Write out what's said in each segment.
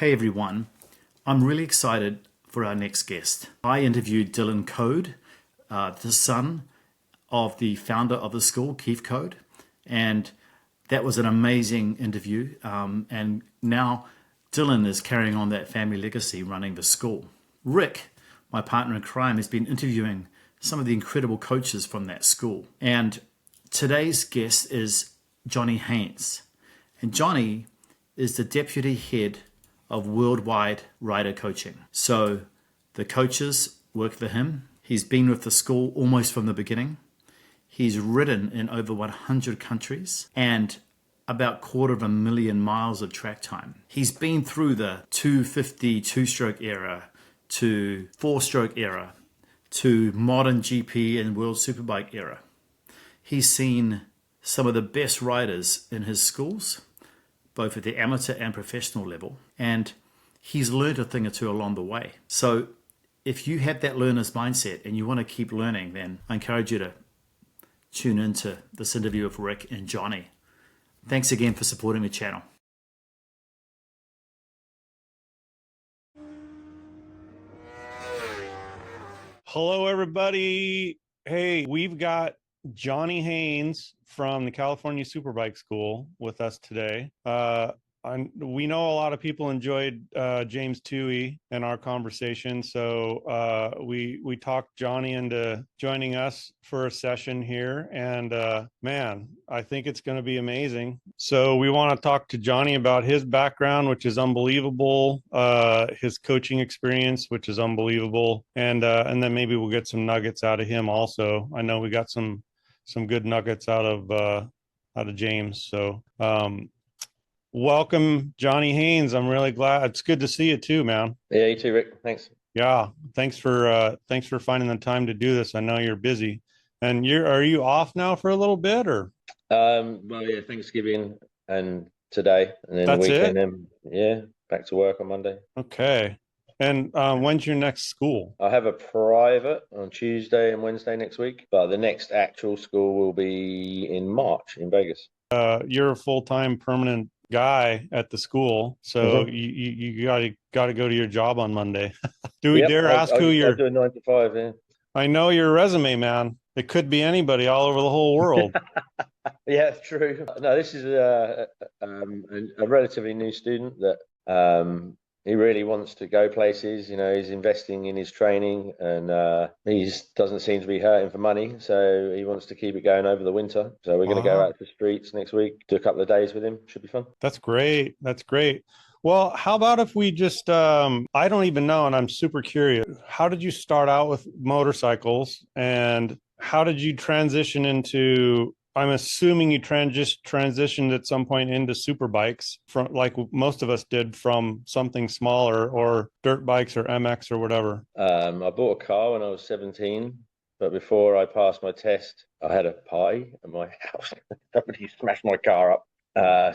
Hey everyone, I'm really excited for our next guest. I interviewed Dylan Code, the son of the founder of the school, Keith Code, and that was an amazing interview. And now Dylan is carrying on that family legacy running the school. Rick, my partner in crime, has been interviewing some of the incredible coaches from that school. And today's guest is Johnny Haynes. And Johnny is the deputy head of worldwide rider coaching. So the coaches work for him. He's been with the school almost from the beginning. He's ridden in over 100 countries and about 250,000 miles of track time. He's been through the 250 two-stroke era to four-stroke era to modern GP and World Superbike era. He's seen some of the best riders in his schools, both at the amateur and professional level, and he's learned a thing or two along the way. So if you have that learner's mindset and you want to keep learning, then I encourage you to tune into this interview with Rick and Johnny. Thanks again for supporting the channel. Hello, everybody. Hey, we've got Johnny Haynes from the California Superbike School with us today. We know a lot of people enjoyed James Toohey and our conversation, so we talked Johnny into joining us for a session here, and man, I think it's going to be amazing. So we want to talk to Johnny about his background, which is unbelievable, his coaching experience, which is unbelievable, and then maybe we'll get some nuggets out of him also. I know we got some good nuggets out of James. So welcome, Johnny Haynes. I'm really glad. It's good to see you too, man. Yeah, you too, Rick. Thanks. Yeah, thanks for finding the time to do this. I know you're busy. And are you off now for a little bit, or? Well, yeah, Thanksgiving and today, and then That's the weekend. it? Yeah, back to work on Monday. Okay. And when's your next school? I have a private on Tuesday and Wednesday next week, but the next actual school will be in March in Vegas. You're a full-time permanent guy at the school, so you got to go to your job on Monday. Do we dare ask who you're? I do a 9 to 5. Yeah. I know your resume, man. It could be anybody all over the whole world. Yeah, true. No, this is a relatively new student that he really wants to go places. You know, he's investing in his training, and he doesn't seem to be hurting for money. So he wants to keep it going over the winter. So we're going to go out to the streets next week, do a couple of days with him. Should be fun. That's great. That's great. Well, how about if we just, I don't even know, and I'm super curious. How did you start out with motorcycles, and how did you transition into, I'm assuming you transitioned at some point into super bikes, from like most of us did, from something smaller or dirt bikes or MX or whatever? I bought a car when I was 17, but before I passed my test, I had a party at my house. Somebody smashed my car up.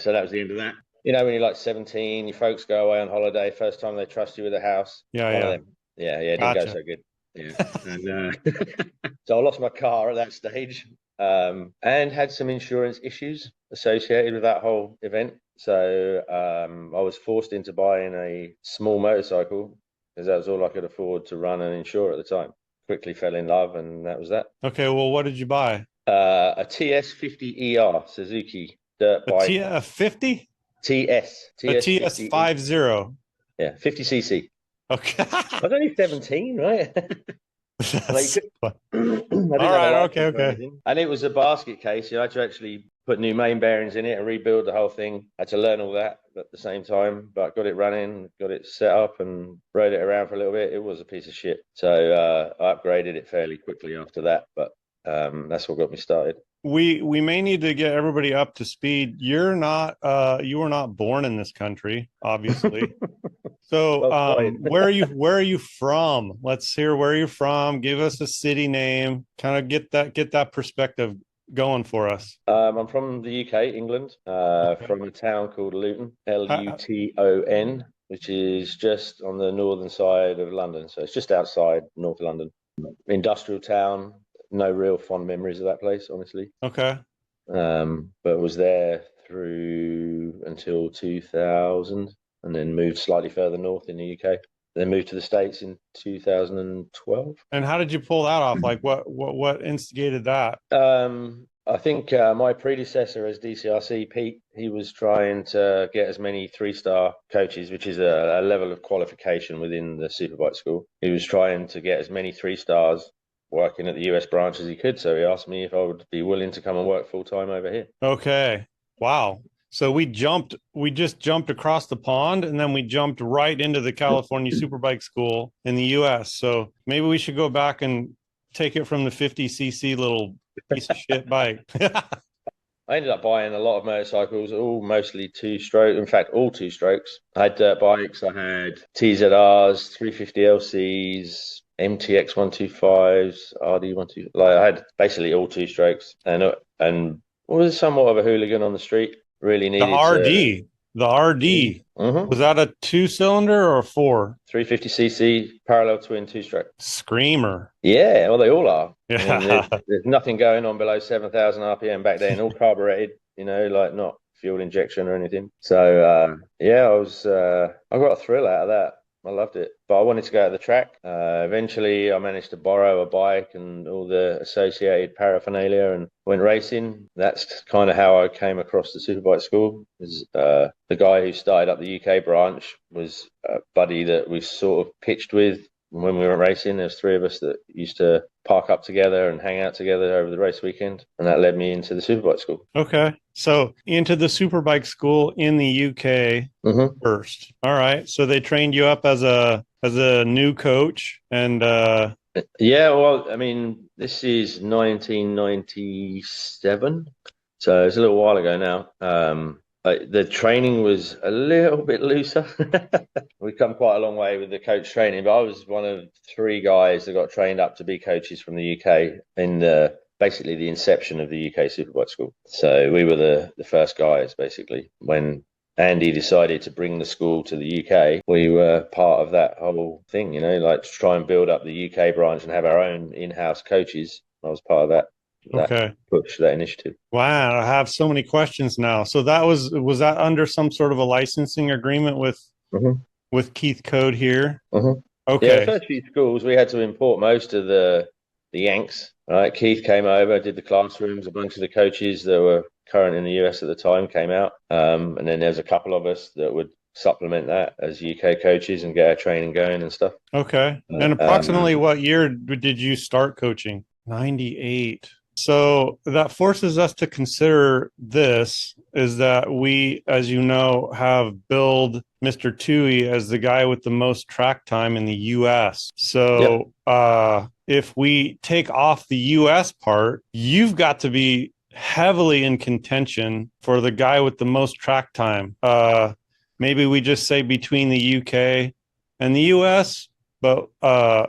So that was the end of that. You know, when you're like 17, your folks go away on holiday, first time they trust you with a house. Yeah, One yeah. of them. Yeah, it didn't go so good. Yeah. And so I lost my car at that stage, and had some insurance issues associated with that whole event. So I was forced into buying a small motorcycle because that was all I could afford to run and insure at the time. Quickly fell in love, and that was that. Okay, well, what did you buy? A TS50ER Suzuki dirt bike. A 50? TS. A TS50. Yeah, 50cc. Okay. I was only 17, right? All right, okay. And it was a basket case. You had to actually put new main bearings in it and rebuild the whole thing. I had to learn all that at the same time, but got it running, got it set up, and rode it around for a little bit. It was a piece of shit. So I upgraded it fairly quickly after that, but that's what got me started. We may need to get everybody up to speed. You were not born in this country, obviously. So where are you from? Let's hear where you're from. Give us a city name. Kind of get that perspective going for us. I'm from the UK, England, from a town called Luton, Luton, which is just on the northern side of London. So it's just outside North London. Industrial town. No real fond memories of that place, honestly. Okay. But was there through until 2000. and then moved slightly further north in the UK. Then moved to the States in 2012. And how did you pull that off? Like what instigated that? I think my predecessor as DCRC, Pete, he was trying to get as many 3-star coaches, which is a level of qualification within the Superbike school. He was trying to get as many 3-stars working at the US branch as he could. So he asked me if I would be willing to come and work full time over here. Okay. Wow. So we just jumped across the pond, and then we jumped right into the California Superbike school in the US. So maybe we should go back and take it from the 50cc little piece of shit bike. I ended up buying a lot of motorcycles, all mostly 2-stroke. In fact, all 2 strokes. I had dirt bikes. I had TZRs, 350 LCs, MTX 125s, RD 125. Like I had basically all 2 strokes, and was somewhat of a hooligan on the street. Really needed the RD. Mm-hmm. Was that a 2-cylinder or a 4? 350cc parallel twin 2-stroke. Screamer. Yeah, well, they all are. Yeah. I mean, there's nothing going on below 7,000 RPM back then, all carbureted, like not fuel injection or anything. So, I got a thrill out of that. I loved it, but I wanted to go to the track. Eventually, I managed to borrow a bike and all the associated paraphernalia and went racing. That's kind of how I came across the Superbike school. The guy who started up the UK branch was a buddy that we sort of pitched with when we went racing. There's 3 of us that used to park up together and hang out together over the race weekend, and that led me into the Superbike school. Okay, so into the Superbike school in the UK first. All right, so they trained you up as a new coach, and yeah, well, I mean, this is 1997, so it's a little while ago now. The training was a little bit looser. We've come quite a long way with the coach training, but I was one of 3 guys that got trained up to be coaches from the UK in basically the inception of the UK Superbike school. So we were the first guys, basically. When Andy decided to bring the school to the UK, we were part of that whole thing, like to try and build up the UK branch and have our own in-house coaches. I was part of that. Push that initiative. Wow, I have so many questions now. So that was that under some sort of a licensing agreement with Keith Code here? Okay. Yeah, the first few schools we had to import most of the Yanks. Right, Keith came over, did the classrooms. A bunch of the coaches that were current in the US at the time came out, and then there's a couple of us that would supplement that as UK coaches and get our training going and stuff. Okay. And approximately what year did you start coaching? 98. So that forces us to consider this, is that we, as you know, have billed Mr. Toohey as the guy with the most track time in the U.S. So if we take off the U.S. part, you've got to be heavily in contention for the guy with the most track time. Maybe we just say between the U.K. and the U.S., but I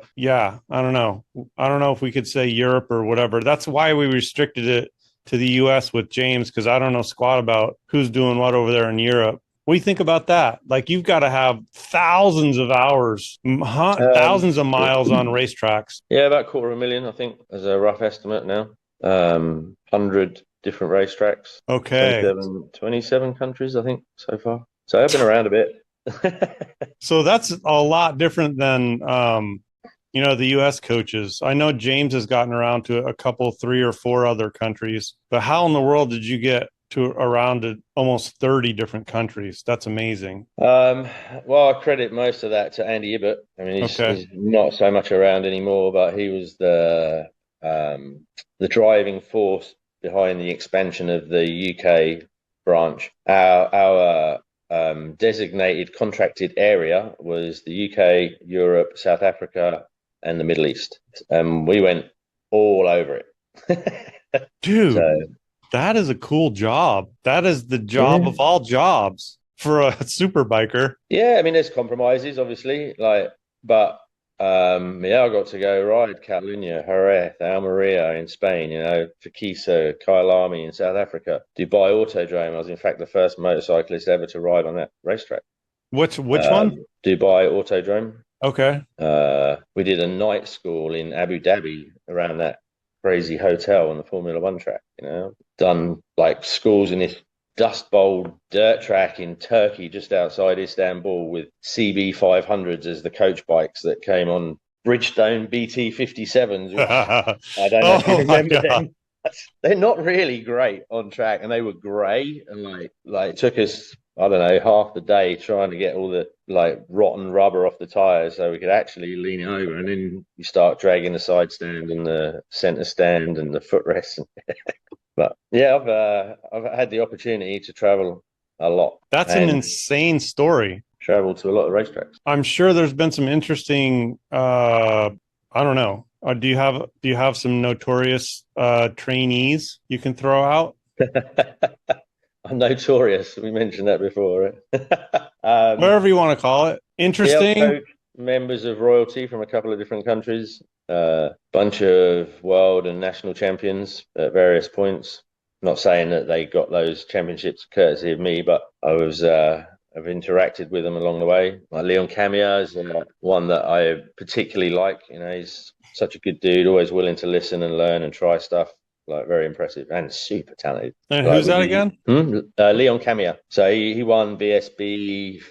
don't know. I don't know if we could say Europe or whatever. That's why we restricted it to the U.S. with James, because I don't know squat about who's doing what over there in Europe. What do you think about that? Like, you've got to have thousands of hours, thousands of miles on racetracks. Yeah, about 250,000, I think, as a rough estimate now. 100 different racetracks. Okay. 27 countries, I think, so far. So I've been around a bit. So that's a lot different than the US coaches. I know James has gotten around to a couple, 3 or 4 other countries, but how in the world did you get to around to almost 30 different countries? That's amazing. Well, I credit most of that to Andy Ibbott. I mean, he's not so much around anymore, but he was the driving force behind the expansion of the UK branch. Our designated contracted area was the UK, Europe, South Africa, and the Middle East. We went all over it. Dude, that is a cool job. That is the job of all jobs for a super biker. Yeah, I mean, there's compromises, obviously, but I got to go ride Catalunya, Jerez, Almeria in Spain, Fakiso, Kyalami in South Africa, Dubai Autodrome. I was, in fact, the first motorcyclist ever to ride on that racetrack. Which one? Dubai Autodrome. Okay. We did a night school in Abu Dhabi around that crazy hotel on the Formula One track. Done like schools in this Dust Bowl dirt track in Turkey, just outside Istanbul, with CB 500s as the coach bikes that came on Bridgestone BT 57s. I don't know if you remember them. They're not really great on track, and they were grey, and like it took us, I don't know, half the day trying to get all the like rotten rubber off the tires so we could actually lean it over, and then you start dragging the side stand and the center stand and the footrest. But yeah, I've had the opportunity to travel a lot. That's an insane story. Travel to a lot of racetracks. I'm sure there's been some interesting. I don't know. Do you have some notorious trainees you can throw out? I'm notorious. We mentioned that before. Whatever you want to call it. Interesting. Members of royalty from a couple of different countries. Bunch of world and national champions at various points. Not saying that they got those championships courtesy of me, but I've interacted with them along the way. Like Leon Camia is one that I particularly like. You know, he's such a good dude, always willing to listen and learn and try stuff. Like very impressive and super talented. And who's that again? Leon Camia. So he won BSB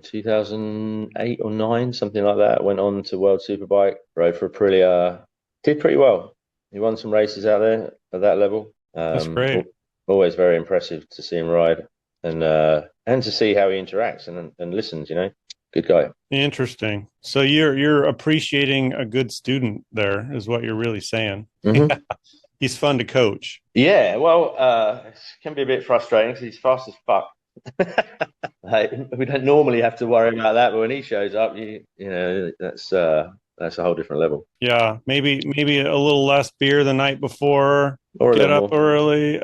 2008 or 9, something like that. Went on to World Superbike, rode for Aprilia, did pretty well. He won some races out there at that level. That's great. Always very impressive to see him ride and to see how he interacts and listens. You know, good guy. Interesting. So you're appreciating a good student there, is what you're really saying. Mm-hmm. He's fun to coach. Yeah, well, it can be a bit frustrating because he's fast as fuck. We don't normally have to worry about that, but when he shows up, you know, that's a whole different level. Yeah, maybe a little less beer the night before. Or get up early.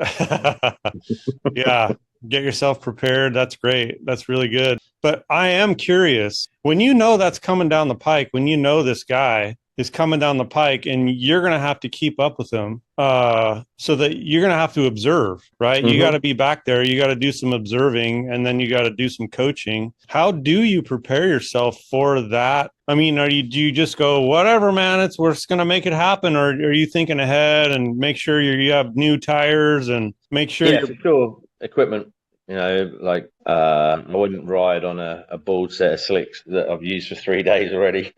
Yeah, get yourself prepared. That's great. That's really good. But I am curious, when you know that's coming down the pike, when you know this guy is coming down the pike and you're going to have to keep up with him, so that you're going to have to observe, right? Mm-hmm. You got to be back there. You got to do some observing, and then you got to do some coaching. How do you prepare yourself for that? I mean, do you just go, whatever, man, we're just going to make it happen? Or are you thinking ahead and make sure you have new tires and make sure for sure. Equipment, you know, like I wouldn't ride on a bald set of slicks that I've used for 3 days already.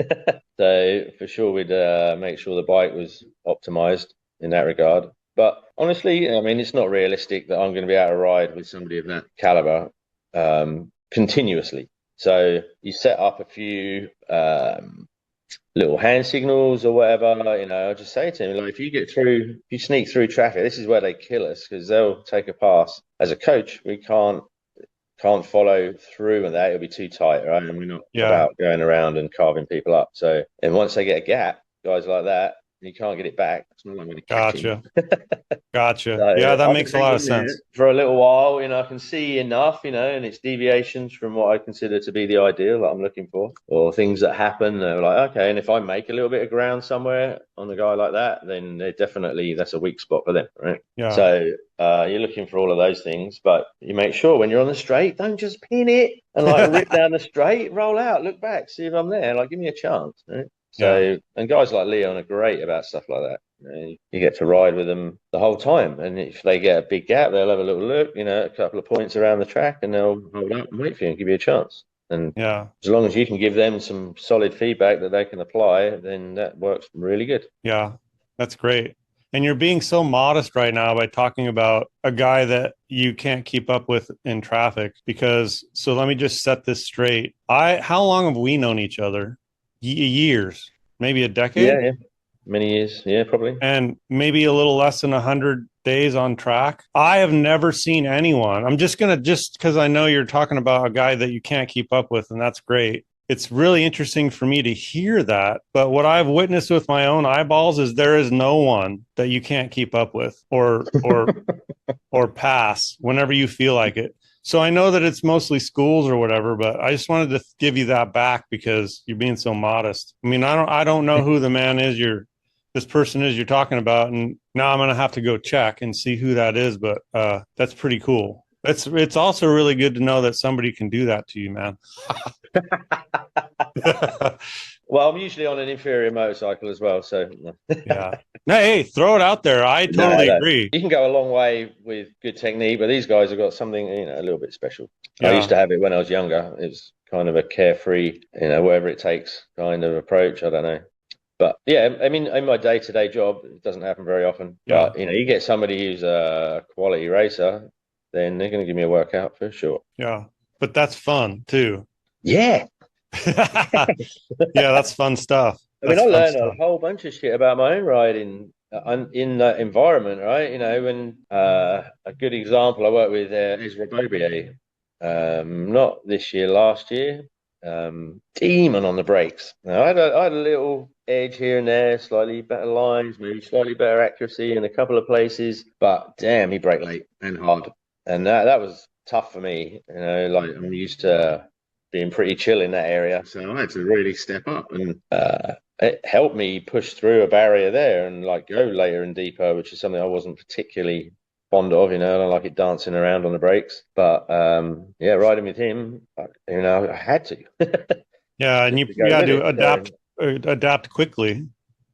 So for sure we'd make sure the bike was optimized in that regard. But honestly, I mean, it's not realistic that I'm going to be able to ride with somebody of that caliber continuously. So you set up a few little hand signals or whatever, you know, I just say to him, like, if you sneak through traffic, this is where they kill us, because they'll take a pass. As a coach, we can't follow through with that. It'll be too tight, right? And we're not about going around and carving people up. So, and once they get a gap, guys like that, you can't get it back. It's not like I'm going to catch him. Gotcha. So, yeah, that makes a lot of sense. For a little while, you know, I can see enough, you know, and it's deviations from what I consider to be the ideal that I'm looking for, or things that happen. They're like, okay, and if I make a little bit of ground somewhere on a guy like that, then that's a weak spot for them, right? Yeah. So you're looking for all of those things, but you make sure when you're on the straight, don't just pin it and like rip down the straight, roll out, look back, see if I'm there. Like, give me a chance, right? So, and guys like Leon are great about stuff like that. You know, you get to ride with them the whole time. And if they get a big gap, they'll have a little look, you know, a couple of points around the track, and they'll hold up and wait for you and give you a chance. And as long as you can give them some solid feedback that they can apply, then that works really good. Yeah, that's great. And you're being so modest right now by talking about a guy that you can't keep up with in traffic, because, so let me just set this straight. How long have we known each other? Years, maybe a decade. Yeah, many years. Yeah, probably. And maybe a little less than 100 days on track. I have never seen anyone. I'm just because I know you're talking about a guy that you can't keep up with, and that's great. It's really interesting for me to hear that. But what I've witnessed with my own eyeballs is there is no one that you can't keep up with or pass whenever you feel like it. So I know that it's mostly schools or whatever, but I just wanted to give you that back because you're being so modest. I mean, I don't know who the man is this person is you're talking about, and now I'm going to have to go check and see who that is, but that's pretty cool. It's also really good to know that somebody can do that to you, man. Well, I'm usually on an inferior motorcycle as well, so Yeah. No, hey, throw it out there. I totally agree. You can go a long way with good technique, but these guys have got something, a little bit special. Yeah. I used to have it when I was younger. It was kind of a carefree, wherever it takes kind of approach. I don't know. But yeah, I mean, in my day-to-day job, it doesn't happen very often. Yeah. But, you get somebody who's a quality racer, then they're going to give me a workout for sure. Yeah. But that's fun too. Yeah. Yeah, that's fun stuff. I mean, I learned a whole bunch of shit about my own riding in that environment, right? When a good example, I worked with Ezra Bobier, not this year, last year, demon on the brakes. Now, I had a little edge here and there, slightly better lines, maybe slightly better accuracy in a couple of places, but damn, he braked late and hard. And that was tough for me. Like I'm used to being pretty chill in that area, so I had to really step up, and it helped me push through a barrier there and like go later and deeper, which is something I wasn't particularly fond of. I don't like it dancing around on the brakes, but yeah, riding with him, I had to. Yeah, and you got to adapt quickly.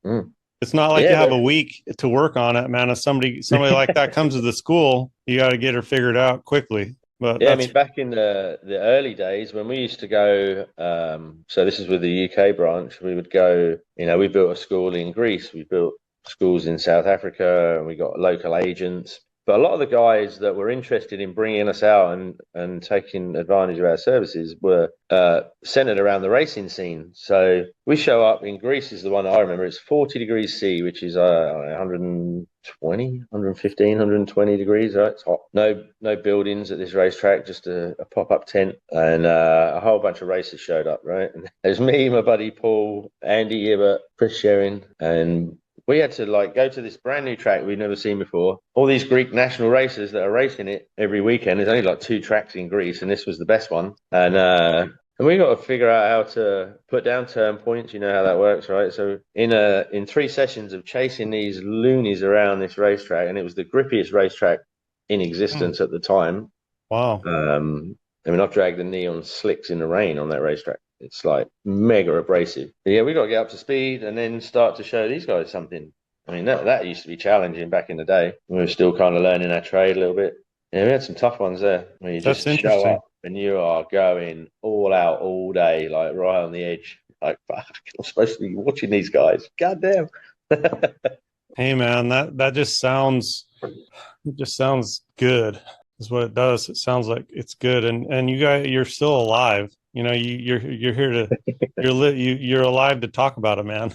Mm. It's not like you have a week to work on it, man. If somebody like that comes to the school, you got to get her figured out quickly. But yeah, I mean, back in the early days when we used to go, so this is with the UK branch, we would go, we built a school in Greece, we built schools in South Africa, and we got local agents. But a lot of the guys that were interested in bringing us out and taking advantage of our services were centered around the racing scene. So we show up in Greece is the one I remember. It's 40 degrees C, which is 120, 115, 120 degrees, right? It's hot. No buildings at this racetrack, just a pop-up tent. And a whole bunch of racers showed up, right? And there's me, my buddy Paul, Andy Hibbert, Chris Sherrin, and we had to go to this brand new track we'd never seen before. All these Greek national racers that are racing it every weekend. There's only 2 tracks in Greece, and this was the best one. And we got to figure out how to put down turn points. You know how that works, right? So in 3 sessions of chasing these loonies around this racetrack, and it was the grippiest racetrack in existence at the time. Wow. I mean, I've dragged the knee on slicks in the rain on that racetrack. It's mega abrasive. But yeah, we got to get up to speed and then start to show these guys something. I mean, that used to be challenging back in the day. We were still kind of learning our trade a little bit. Yeah, we had some tough ones there. Where you just show up and you are going all out all day, right on the edge. Fuck, I'm supposed to be watching these guys. God damn. Hey man, that just sounds good. Is what it does. It sounds like it's good, and you guys, you're still alive. You're here to you're alive to talk about it, man.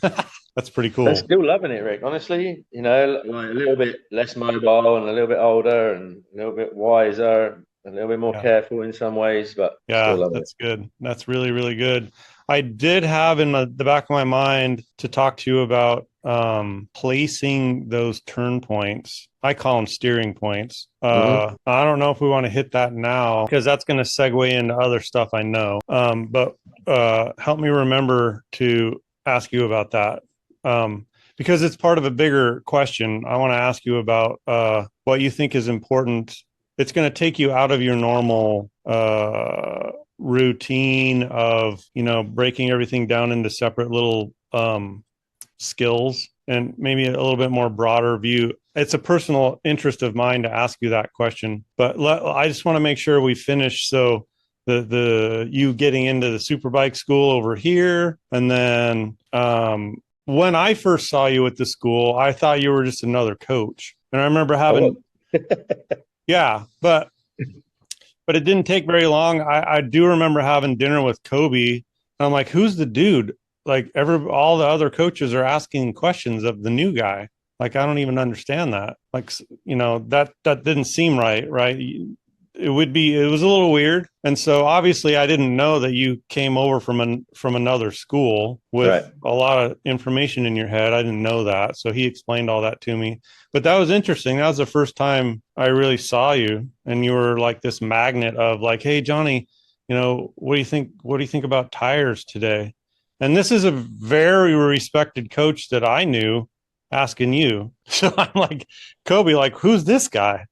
That's pretty cool. I'm still loving it, Rick. Honestly, a little bit less mobile and a little bit older and a little bit wiser, a little bit more careful in some ways, but yeah, that's good. That's really, really good. I did have in the back of my mind to talk to you about placing those turn points. I call them steering points. I don't know if we want to hit that now because that's going to segue into other stuff I know. But help me remember to ask you about that because it's part of a bigger question. I want to ask you about what you think is important. It's going to take you out of your normal routine of breaking everything down into separate little skills and maybe a little bit more broader view. It's a personal interest of mine to ask you that question, but I just want to make sure we finish. So the you getting into the Superbike school over here, and then when I first saw you at the school, I thought you were just another coach, and I remember having yeah, but it didn't take very long. I do remember having dinner with Kobe, and I'm like, who's the dude? All the other coaches are asking questions of the new guy. I don't even understand that. That didn't seem right. It was a little weird. And so obviously I didn't know that you came over from another school with a lot of information in your head. I didn't know that. So he explained all that to me, but that was interesting. That was the first time I really saw you, and you were like this magnet of hey, Johnny, what do you think? What do you think about tires today? And this is a very respected coach that I knew asking you. So I'm like, Kobe, who's this guy?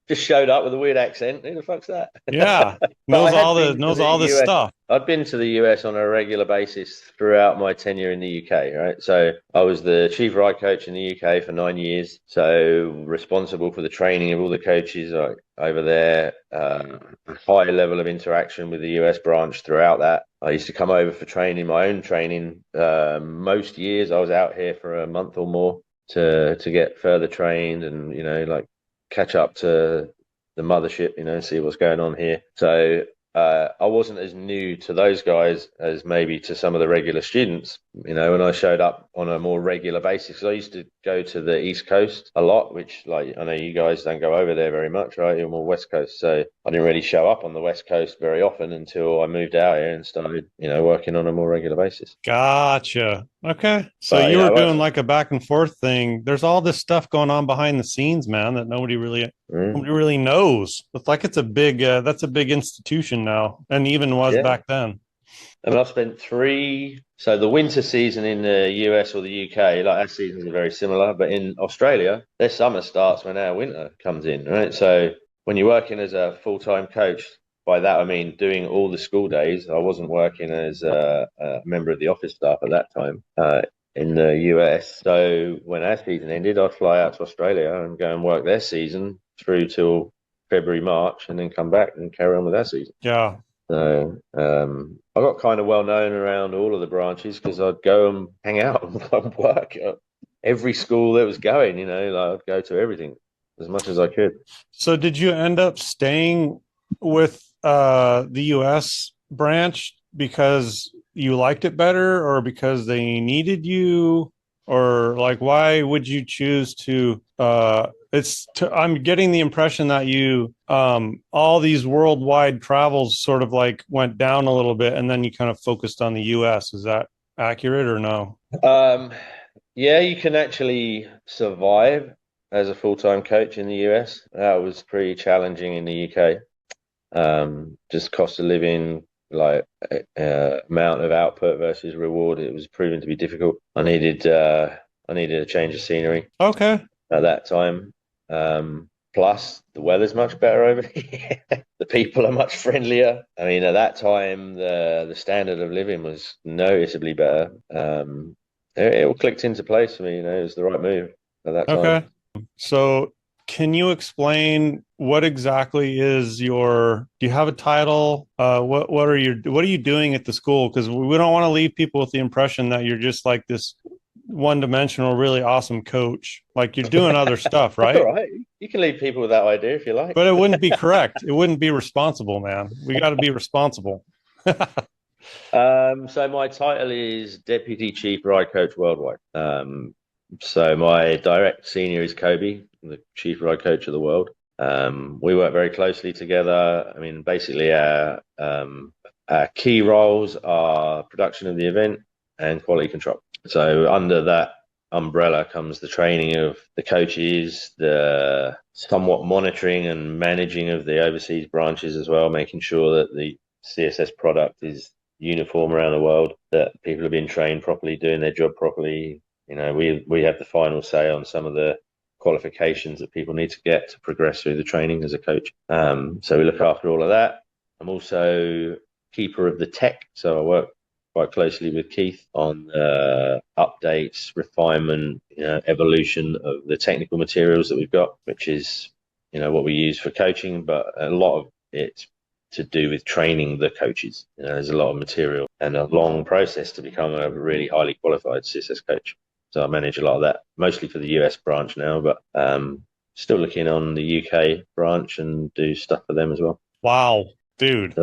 just showed up with a weird accent. Who the fuck's that? Yeah, But I had knows all this stuff. I'd been to the US on a regular basis throughout my tenure in the UK, right? So I was the chief ride coach in the UK for 9 years. So responsible for the training of all the coaches over there, a high level of interaction with the US branch throughout that. I used to come over for training, my own training. Most years I was out here for a month or more to get further trained and, like catch up to the mothership, see what's going on here. So I wasn't as new to those guys as maybe to some of the regular students, when I showed up on a more regular basis. I used to go to the East Coast a lot, which, like, I know you guys don't go over there very much, right? You're more West Coast. So I didn't really show up on the West Coast very often until I moved out here and started, working on a more regular basis. Gotcha. Okay. So you were doing like a back and forth thing. There's all this stuff going on behind the scenes, man, that nobody really knows. It's like it's a big that's a big institution now, and even was back then. I mean, I've spent so the winter season in the US or the UK, like our seasons are very similar, but in Australia, their summer starts when our winter comes in, right? So when you're working as a full-time coach, by that I mean doing all the school days. I wasn't working as a member of the office staff at that time in the US. So when our season ended, I'd fly out to Australia and go and work their season through till February, March, and then come back and carry on with our season. Yeah. So I got kind of well known around all of the branches because I'd go and hang out and work at every school that was going, like I'd go to everything as much as I could. So did you end up staying with the US branch because you liked it better, or because they needed you, or like why would you choose to I'm getting the impression that you all these worldwide travels sort of like went down a little bit and then you kind of focused on the US. Is that accurate or no? Yeah, you can actually survive as a full-time coach in the US. That was pretty challenging in the UK. Just cost of living, like amount of output versus reward, it was proven to be difficult. I needed a change of scenery. Okay. At that time. Plus, the weather's much better over here. The people are much friendlier. I mean, at that time, the standard of living was noticeably better. It all clicked into place for me. It was the right move at that time. Okay. So, can you explain what exactly is do you have a title? What are you doing at the school? Because we don't want to leave people with the impression that you're just like this one-dimensional, really awesome coach. Like, you're doing other stuff, right? All right. You can leave people with that idea if you like. But it wouldn't be correct. It wouldn't be responsible, man. We got to be responsible. So my title is Deputy Chief Ride Coach Worldwide. So my direct senior is Kobe, the Chief Ride Coach of the world. We work very closely together. I mean, basically our key roles are production of the event and quality control. So under that umbrella comes the training of the coaches, the somewhat monitoring and managing of the overseas branches as well, making sure that the CSS product is uniform around the world, that people have been trained properly, doing their job properly. We have the final say on some of the qualifications that people need to get to progress through the training as a coach. So we look after all of that. I'm also keeper of the tech, so I work quite closely with Keith on updates, refinement, evolution of the technical materials that we've got, which is, what we use for coaching, but a lot of it's to do with training the coaches. There's a lot of material and a long process to become a really highly qualified CSS coach. So I manage a lot of that, mostly for the US branch now, but still looking on the UK branch and do stuff for them as well. Wow. Dude,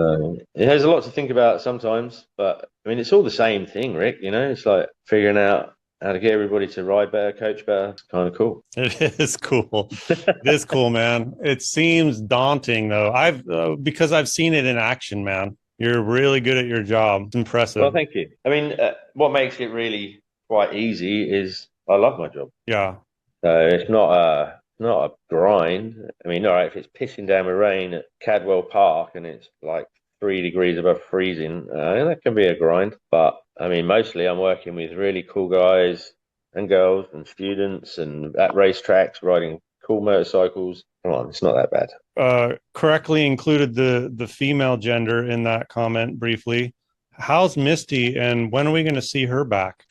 there's a lot to think about sometimes, but I mean, it's all the same thing, Rick. It's like figuring out how to get everybody to ride better, coach better. It's kind of cool. It is cool. It is cool, man. It seems daunting though. Because I've seen it in action, man. You're really good at your job. It's impressive. Well, thank you. I mean, what makes it really quite easy is I love my job. Yeah. So it's not a grind. I mean, all right, if it's pissing down with rain at Cadwell Park and it's like 3 degrees above freezing, that can be a grind. But I mean, mostly I'm working with really cool guys and girls and students and at racetracks riding cool motorcycles. Come on, it's not that bad. Correctly included the female gender in that comment briefly. How's Misty, and when are we going to see her back?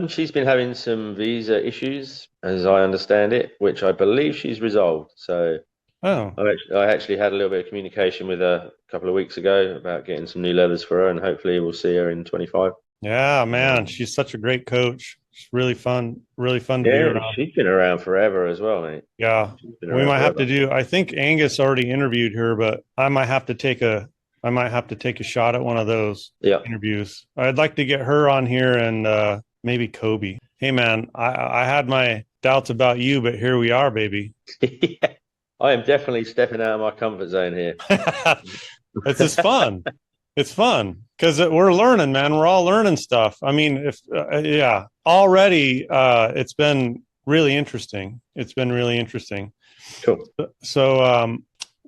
She's been having some visa issues, as I understand it, which I believe she's resolved. So I actually had a little bit of communication with her a couple of weeks ago about getting some new leathers for her, and hopefully we'll see her in 25. Yeah, man, she's such a great coach. She's really fun to be around. She's been around forever as well, mate. Yeah, we might have to do. I think Angus already interviewed her, but I might have to take a shot at one of those interviews. I'd like to get her on here and maybe Kobe. Hey, man, I had my doubts about you, but here we are, baby. Yeah, I am definitely stepping out of my comfort zone here. It's just fun. It's fun because we're learning, man. We're all learning stuff. I mean, already it's been really interesting. Cool. So,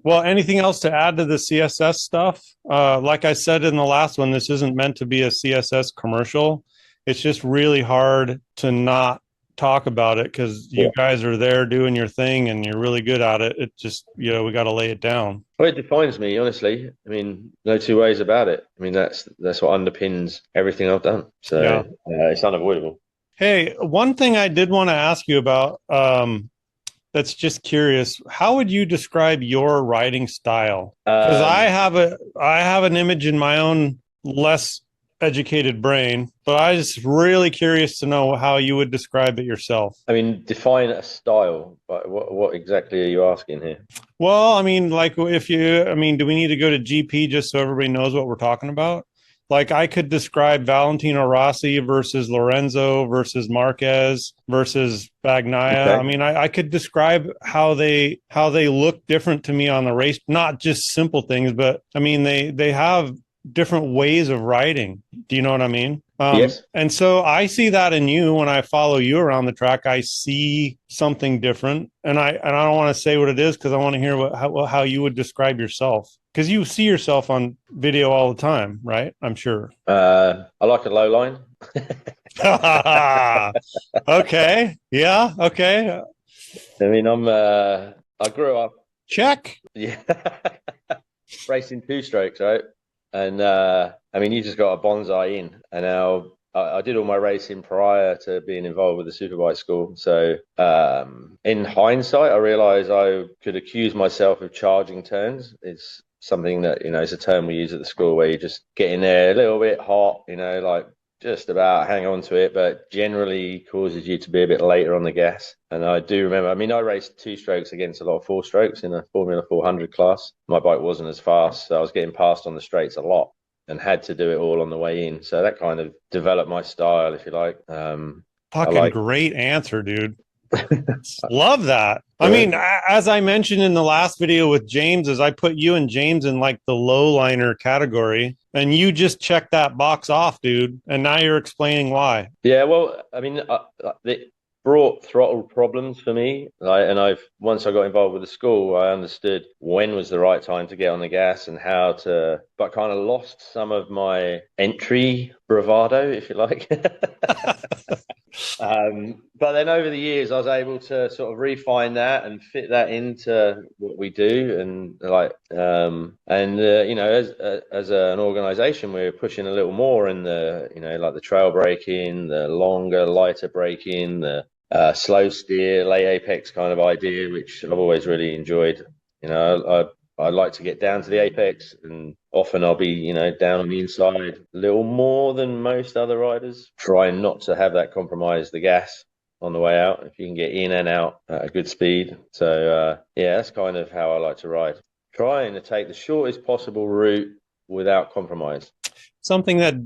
well, anything else to add to the CSS stuff? Like I said in the last one, this isn't meant to be a CSS commercial. It's just really hard to not talk about it because you guys are there doing your thing and you're really good at it. It just, we got to lay it down. Well, it defines me, honestly. I mean, no two ways about it. I mean, that's what underpins everything I've done. So it's unavoidable. Hey, one thing I did want to ask you about, that's just curious. How would you describe your writing style? Because I have an image in my own less educated brain, but I was just really curious to know how you would describe it yourself. I mean, define a style, but what exactly are you asking here? Well, I mean, like do we need to go to GP just so everybody knows what we're talking about? Like I could describe Valentino Rossi versus Lorenzo versus Marquez versus Bagnaia. Okay. I mean, I could describe how they look different to me on the race, not just simple things, but I mean, they have different ways of writing. Do you know what I mean? Yes. And so I see that in you when I follow you around the track. I see something different, and I don't want to say what it is because I want to hear how you would describe yourself, because you see yourself on video all the time, right? I'm sure. I like a low line. Okay. Yeah. Okay. I mean, I grew up. Check. Yeah. Racing two strokes, right? And I mean, you just got a bonsai in. And now I did all my racing prior to being involved with the Superbike school. So in hindsight, I realized I could accuse myself of charging turns. It's something that, it's a term we use at the school where you just get in there a little bit hot, like just about hang on to it, but generally causes you to be a bit later on the gas. And I do remember, I mean, I raced two strokes against a lot of four strokes in a Formula 400 class. My bike wasn't as fast, so I was getting passed on the straights a lot and had to do it all on the way in. So that kind of developed my style, if you like. Great answer, dude. Love that. I mean, as I mentioned in the last video with James, is I put you and James in like the low liner category, and you just checked that box off, dude. And now you're explaining why. Yeah, well, I mean, it brought throttle problems for me. Once I got involved with the school, I understood when was the right time to get on the gas and how to, but kind of lost some of my entry bravado, if you like. But then over the years, I was able to sort of refine that and fit that into what we do. And as an organization, we're pushing a little more in the, like the trail braking, the longer, lighter braking, the slow steer, late apex kind of idea, which I've always really enjoyed. I like to get down to the apex, and often I'll be, down on the inside a little more than most other riders, trying not to have that compromise the gas on the way out, if you can get in and out at a good speed. So, that's kind of how I like to ride. Trying to take the shortest possible route without compromise. Something that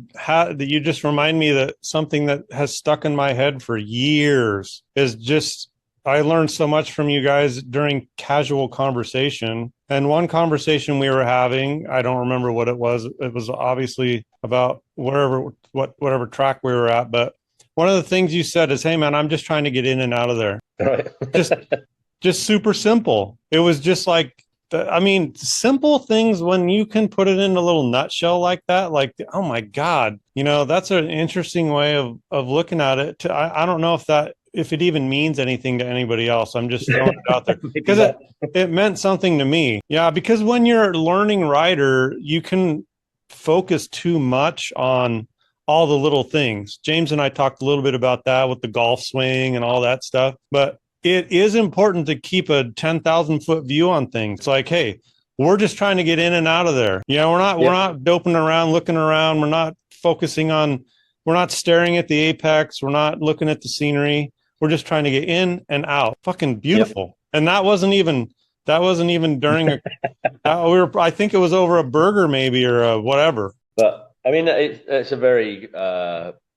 you just remind me that something that has stuck in my head for years is just, I learned so much from you guys during casual conversation. And one conversation we were having, I don't remember what it was. It was obviously about whatever track we were at. But one of the things you said is, "Hey, man, I'm just trying to get in and out of there." Right. just super simple. It was just like, simple things when you can put it in a little nutshell like that, like, oh my God, that's an interesting way of looking at it. I don't know if that if it even means anything to anybody else. I'm just throwing it out there because it meant something to me. Yeah, because when you're a learning rider, you can focus too much on all the little things. James and I talked a little bit about that with the golf swing and all that stuff, but it is important to keep a 10,000 foot view on things. It's like, hey, we're just trying to get in and out of there. We're not doping around, looking around. We're not focusing on, we're not staring at the apex. We're not looking at the scenery. We're just trying to get in and out. Fucking beautiful. Yep. And that wasn't even during I think it was over a burger maybe or whatever. But I mean, it's a very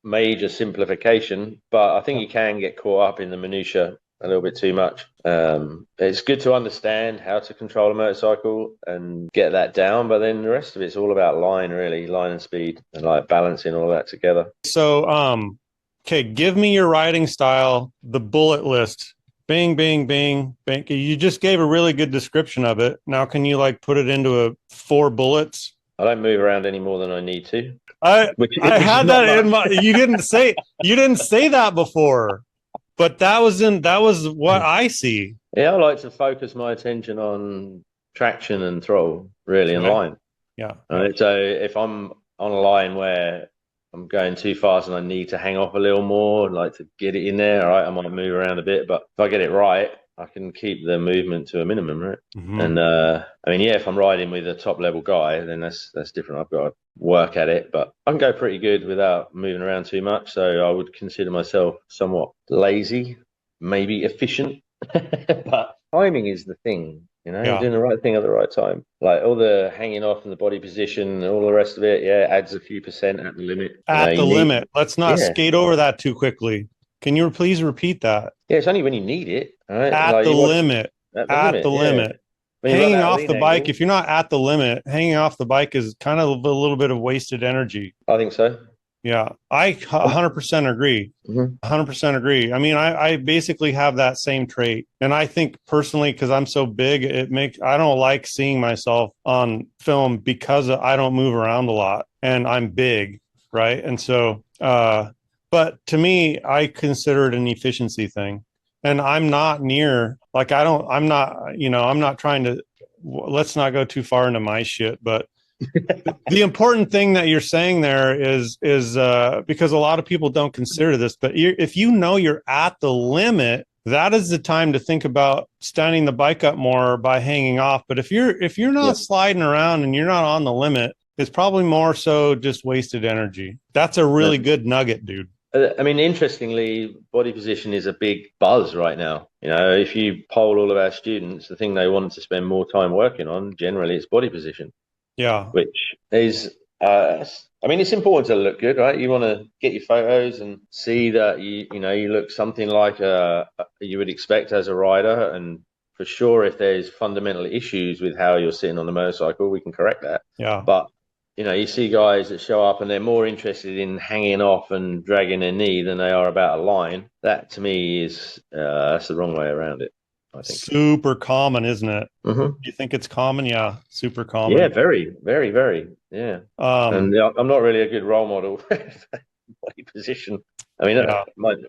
major simplification, but I think you can get caught up in the minutia a little bit too much. It's good to understand how to control a motorcycle and get that down, but then the rest of it's all about line and speed and like balancing all that together. So, okay, give me your riding style, the bullet list. Bing, bing, bing, bing. You just gave a really good description of it. Now, can you like put it into 4 bullets? I don't move around any more than I need to. I had that in my. You didn't say that before, but that was what I see. Yeah, I like to focus my attention on traction and throttle, really, and line. Yeah. So if I'm on a line where I'm going too fast and I need to hang off a little more, like to get it in there, all right, I might move around a bit, but if I get it right, I can keep the movement to a minimum, right? Mm-hmm. And I mean, if I'm riding with a top level guy, then that's different. I've got to work at it, but I can go pretty good without moving around too much. So I would consider myself somewhat lazy, maybe efficient, but timing is the thing. You're doing the right thing at the right time. Like all the hanging off and the body position and all the rest of it, adds a few percent at the limit. At the limit. Let's not skate over that too quickly. Can you please repeat that? Yeah, it's only when you need it. Right? At the limit. At the limit. Hanging off the bike, if you're not at the limit, hanging off the bike is kind of a little bit of wasted energy. I think so. Yeah, I 100% agree. 100% agree. I mean, I basically have that same trait. And I think personally, because I'm so big, I don't like seeing myself on film because I don't move around a lot and I'm big, right? And so, but to me, I consider it an efficiency thing. And I'm not near, like, I'm not trying to, let's not go too far into my shit, but the important thing that you're saying there is because a lot of people don't consider this, but if you're at the limit, that is the time to think about standing the bike up more by hanging off. But if you're not sliding around and you're not on the limit, it's probably more so just wasted energy. That's a really good nugget, dude. I mean, interestingly, body position is a big buzz right now. If you poll all of our students, the thing they want to spend more time working on generally is body position. Yeah. Which is, I mean, it's important to look good, right? You want to get your photos and see that you look something like you would expect as a rider. And for sure, if there's fundamental issues with how you're sitting on the motorcycle, we can correct that. Yeah. But you see guys that show up and they're more interested in hanging off and dragging their knee than they are about a line. That to me is that's the wrong way around it. I think super common, isn't it? Mm-hmm. You think it's common? Yeah, super common. Yeah, very, very, very. Yeah. And I'm not really a good role model for body position. I mean,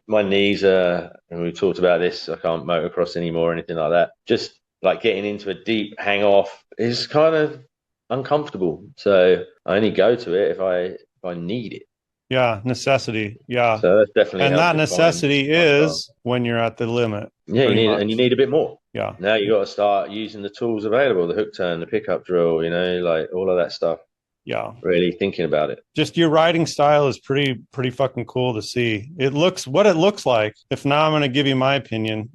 my knees are, and we talked about this, I can't motocross anymore or anything like that. Just like getting into a deep hang off is kind of uncomfortable. So I only go to it if I need it. Yeah, necessity. Yeah. So that's definitely, and that necessity is when you're at the limit. Yeah, you need a bit more. Yeah. Now you got to start using the tools available, the hook turn, the pickup drill, like all of that stuff. Yeah. Really thinking about it. Just your riding style is pretty fucking cool to see. It looks like. If now I'm going to give you my opinion,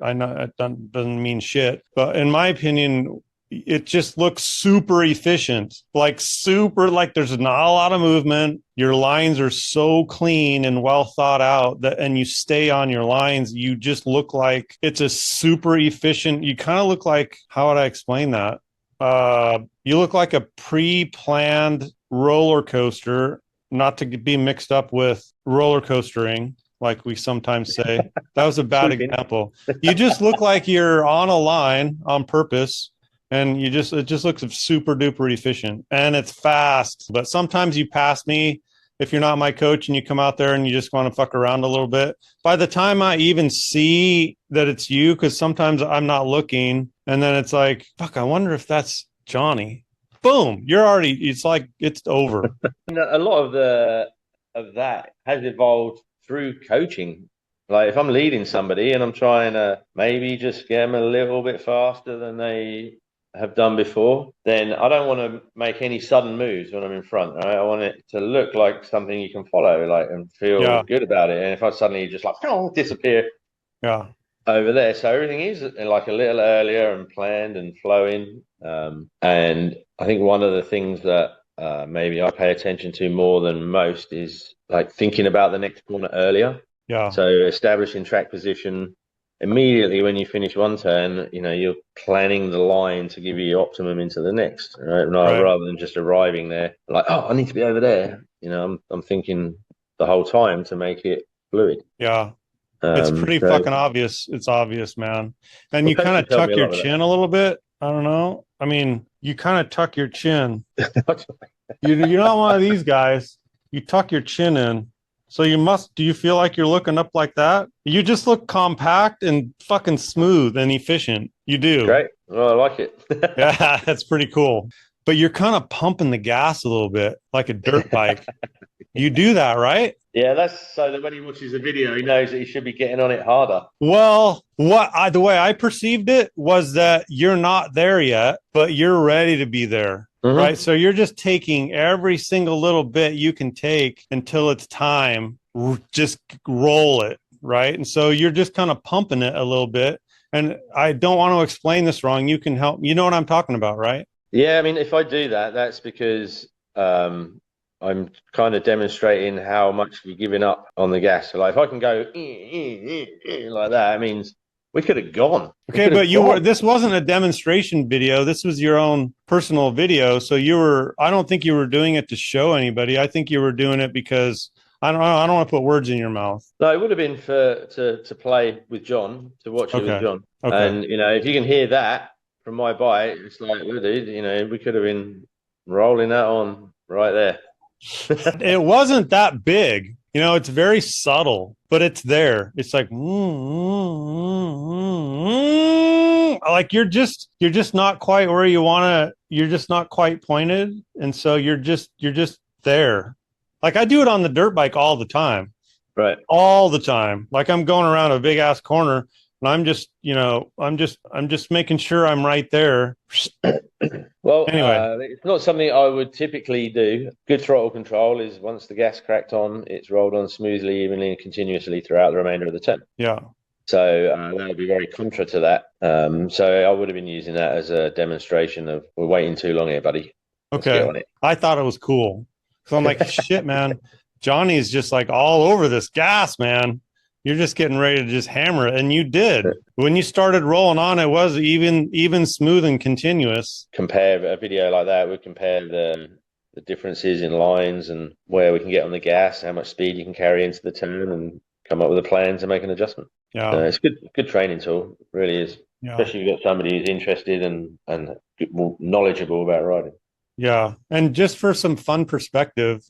I know it doesn't mean shit, but in my opinion, it just looks super efficient, like there's not a lot of movement. Your lines are so clean and well thought out and you stay on your lines. You just look like it's a super efficient. You kind of look like, how would I explain that? You look like a pre-planned roller coaster, not to be mixed up with roller coastering, like we sometimes say. That was a bad example. You just look like you're on a line on purpose. And it just looks super duper efficient and it's fast. But sometimes you pass me if you're not my coach and you come out there and you just want to fuck around a little bit, by the time I even see that it's you, because sometimes I'm not looking, and then it's like, fuck, I wonder if that's Johnny. Boom, you're already, it's like, it's over. A lot of that has evolved through coaching. Like if I'm leading somebody and I'm trying to maybe just get them a little bit faster than they have done before, then I don't want to make any sudden moves when I'm in front, right? I want it to look like something you can follow, like, and feel good about it. And if I suddenly just like disappear over there, so everything is like a little earlier and planned and flowing. And I think one of the things that maybe I pay attention to more than most is like thinking about the next corner earlier. Yeah. So establishing track position immediately when you finish one turn, you know, you're planning the line to give you optimum into the next, right? Rather than just arriving there like, oh, I need to be over there. You know, I'm thinking the whole time to make it fluid. Yeah. It's pretty fucking obvious. It's obvious, man. And you kind of tuck your chin a little bit. I don't know. I mean, you kind of tuck your chin. You're not one of these guys. You tuck your chin in. So do you feel like you're looking up like that? You just look compact and fucking smooth and efficient. You do. Great. Well, I like it. Yeah, that's pretty cool. But you're kind of pumping the gas a little bit like a dirt bike. You do that, right? Yeah, that's so that when he watches the video, he knows that he should be getting on it harder. Well, the way I perceived it was that you're not there yet, but you're ready to be there. Mm-hmm. Right. So you're just taking every single little bit you can take until it's time. Just roll it. Right. And so you're just kind of pumping it a little bit. And I don't want to explain this wrong. You can help. You know what I'm talking about, right? Yeah. I mean, if I do that, that's because I'm kind of demonstrating how much you're giving up on the gas. So like if I can go like that, it means we could have gone. Okay, but this wasn't a demonstration video. This was your own personal video. So I don't think you were doing it to show anybody. I think you were doing it because I don't want to put words in your mouth. No, it would have been to play with John, to watch it with John. Okay. And, you know, if you can hear that from my bite, it's like, well, dude, you know, we could have been rolling that on right there. It wasn't that big. You know, it's very subtle, but it's there. It's like, like you're just not quite where you want to. You're just not quite pointed, and so you're just there. Like I do it on the dirt bike all the time, right? All the time. Like I'm going around a big ass corner, and I'm just making sure I'm right there. Well, anyway, it's not something I would typically do. Good throttle control is once the gas cracked on, it's rolled on smoothly, evenly, and continuously throughout the remainder of the turn. Yeah. So that would be very contra to that. So I would have been using that as a demonstration of we're waiting too long here, buddy. Let's get on it. I thought it was cool. So I'm like, shit, man. Johnny's just like all over this gas, man. You're just getting ready to just hammer it. And you did. When you started rolling on, it was even smooth and continuous. Compare a video like that, we compare the differences in lines and where we can get on the gas, how much speed you can carry into the turn, and come up with a plan to make an adjustment. Yeah. It's good training tool. It really is. Yeah. Especially if you've got somebody who's interested and knowledgeable about riding. Yeah. And just for some fun perspective,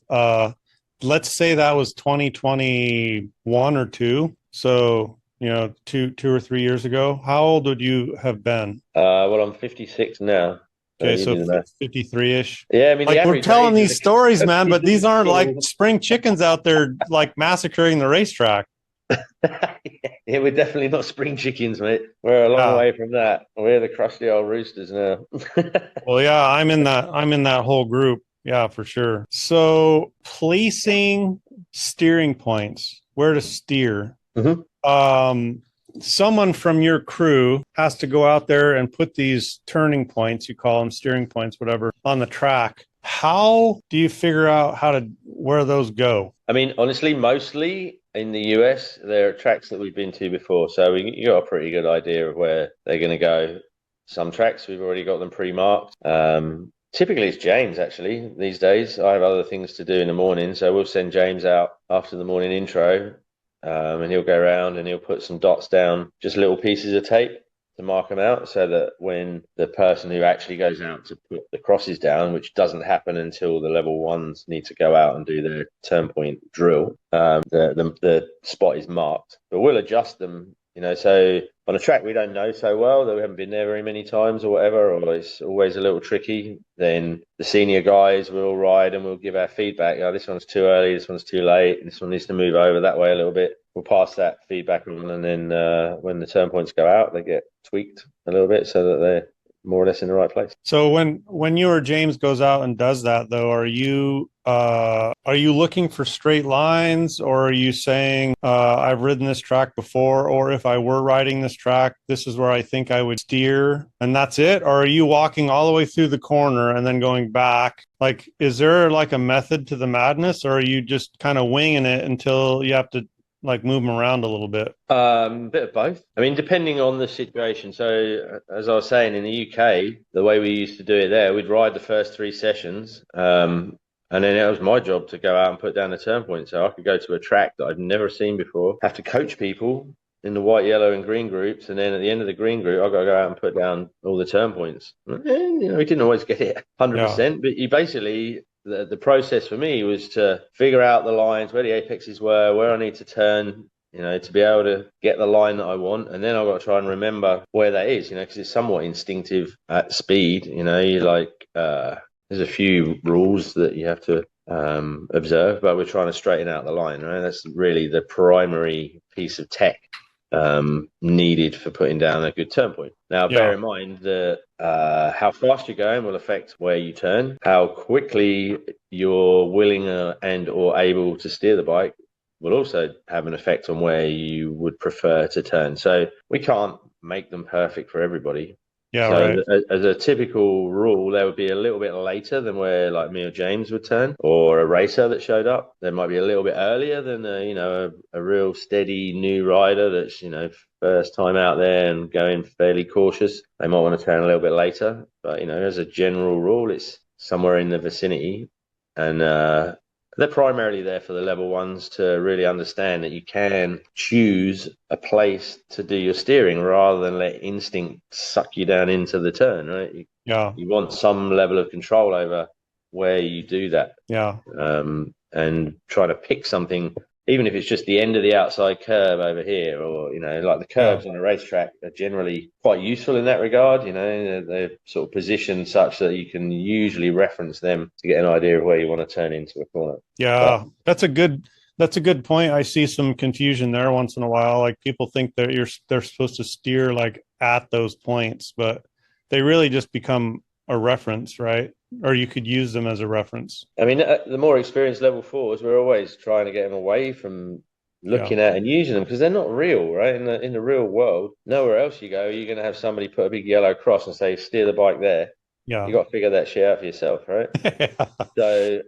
let's say that was 2021 or 2. So, you know, two or 3 years ago. How old would you have been? Well, I'm 56 now. Okay, so 53-ish. Yeah, I mean, like we're telling these stories, man, but these aren't like spring chickens out there like massacring the racetrack. Yeah, we're definitely not spring chickens, mate. We're a long way from that. We're the crusty old roosters now. Well, yeah, I'm in that whole group. Yeah, for sure. So placing steering points, where to steer. Mm-hmm. Someone from your crew has to go out there and put these turning points, you call them steering points, whatever, on the track. How do you figure out where those go? I mean, honestly, mostly in the US, there are tracks that we've been to before. So you got a pretty good idea of where they're going to go. Some tracks, we've already got them pre-marked. Typically, it's James, actually, these days. I have other things to do in the morning, so we'll send James out after the morning intro, and he'll go around and he'll put some dots down, just little pieces of tape to mark them out, so that when the person who actually goes out to put the crosses down, which doesn't happen until the level ones need to go out and do their turn point drill, the spot is marked. But we'll adjust them, so on a track we don't know so well, that we haven't been there very many times or whatever, or it's always a little tricky, then the senior guys will ride and we'll give our feedback. This one's too early, this one's too late, this one needs to move over that way a little bit. We'll pass that feedback on, and then when the turn points go out, they get tweaked a little bit so that they're more or less in the right place. So when you or James goes out and does that, though, are you looking for straight lines, or are you saying I've ridden this track before, or if I were riding this track, this is where I think I would steer, and that's it? Or are you walking all the way through the corner and then going back? Like, is there like a method to the madness, or are you just kind of winging it until you have to like move them around a little bit? Bit of both. I mean, depending on the situation. So as I was saying, in the UK, the way we used to do it there, we'd ride the first 3 sessions, and then it was my job to go out and put down the turn point. So I could go to a track that I'd never seen before, have to coach people in the white, yellow, and green groups, and then at the end of the green group, I've got to go out and put down all the turn points. And, we didn't always get it 100%, but you basically... The process for me was to figure out the lines, where the apexes were, where I need to turn, to be able to get the line that I want. And then I've got to try and remember where that is, because it's somewhat instinctive at speed. There's a few rules that you have to observe, but we're trying to straighten out the line, right? That's really the primary piece of tech needed for putting down a good turn point. Now, bear in mind that how fast you're going will affect where you turn. How quickly you're willing and or able to steer the bike will also have an effect on where you would prefer to turn. So we can't make them perfect for everybody. Yeah, so right. As a typical rule, there would be a little bit later than where like me or James would turn, or a racer that showed up. There might be a little bit earlier than a real steady new rider that's first time out there and going fairly cautious. They might want to turn a little bit later, but as a general rule, it's somewhere in the vicinity, and they're primarily there for the level ones to really understand that you can choose a place to do your steering rather than let instinct suck you down into the turn, right? You want some level of control over where you do that. Yeah. And try to pick something, even if it's just the end of the outside curve over here, or, like the curves on a racetrack are generally quite useful in that regard. They're sort of positioned such that you can usually reference them to get an idea of where you want to turn into a corner. Yeah, that's a good point. I see some confusion there once in a while. Like, people think that they're supposed to steer like at those points, but they really just become a reference, right? Or you could use them as a reference. I mean, the more experienced level 4s, we're always trying to get them away from looking at and using them, because they're not real, right? In the real world, nowhere else you go, you're going to have somebody put a big yellow cross and say, steer the bike there. Yeah. You got to figure that shit out for yourself, right? So,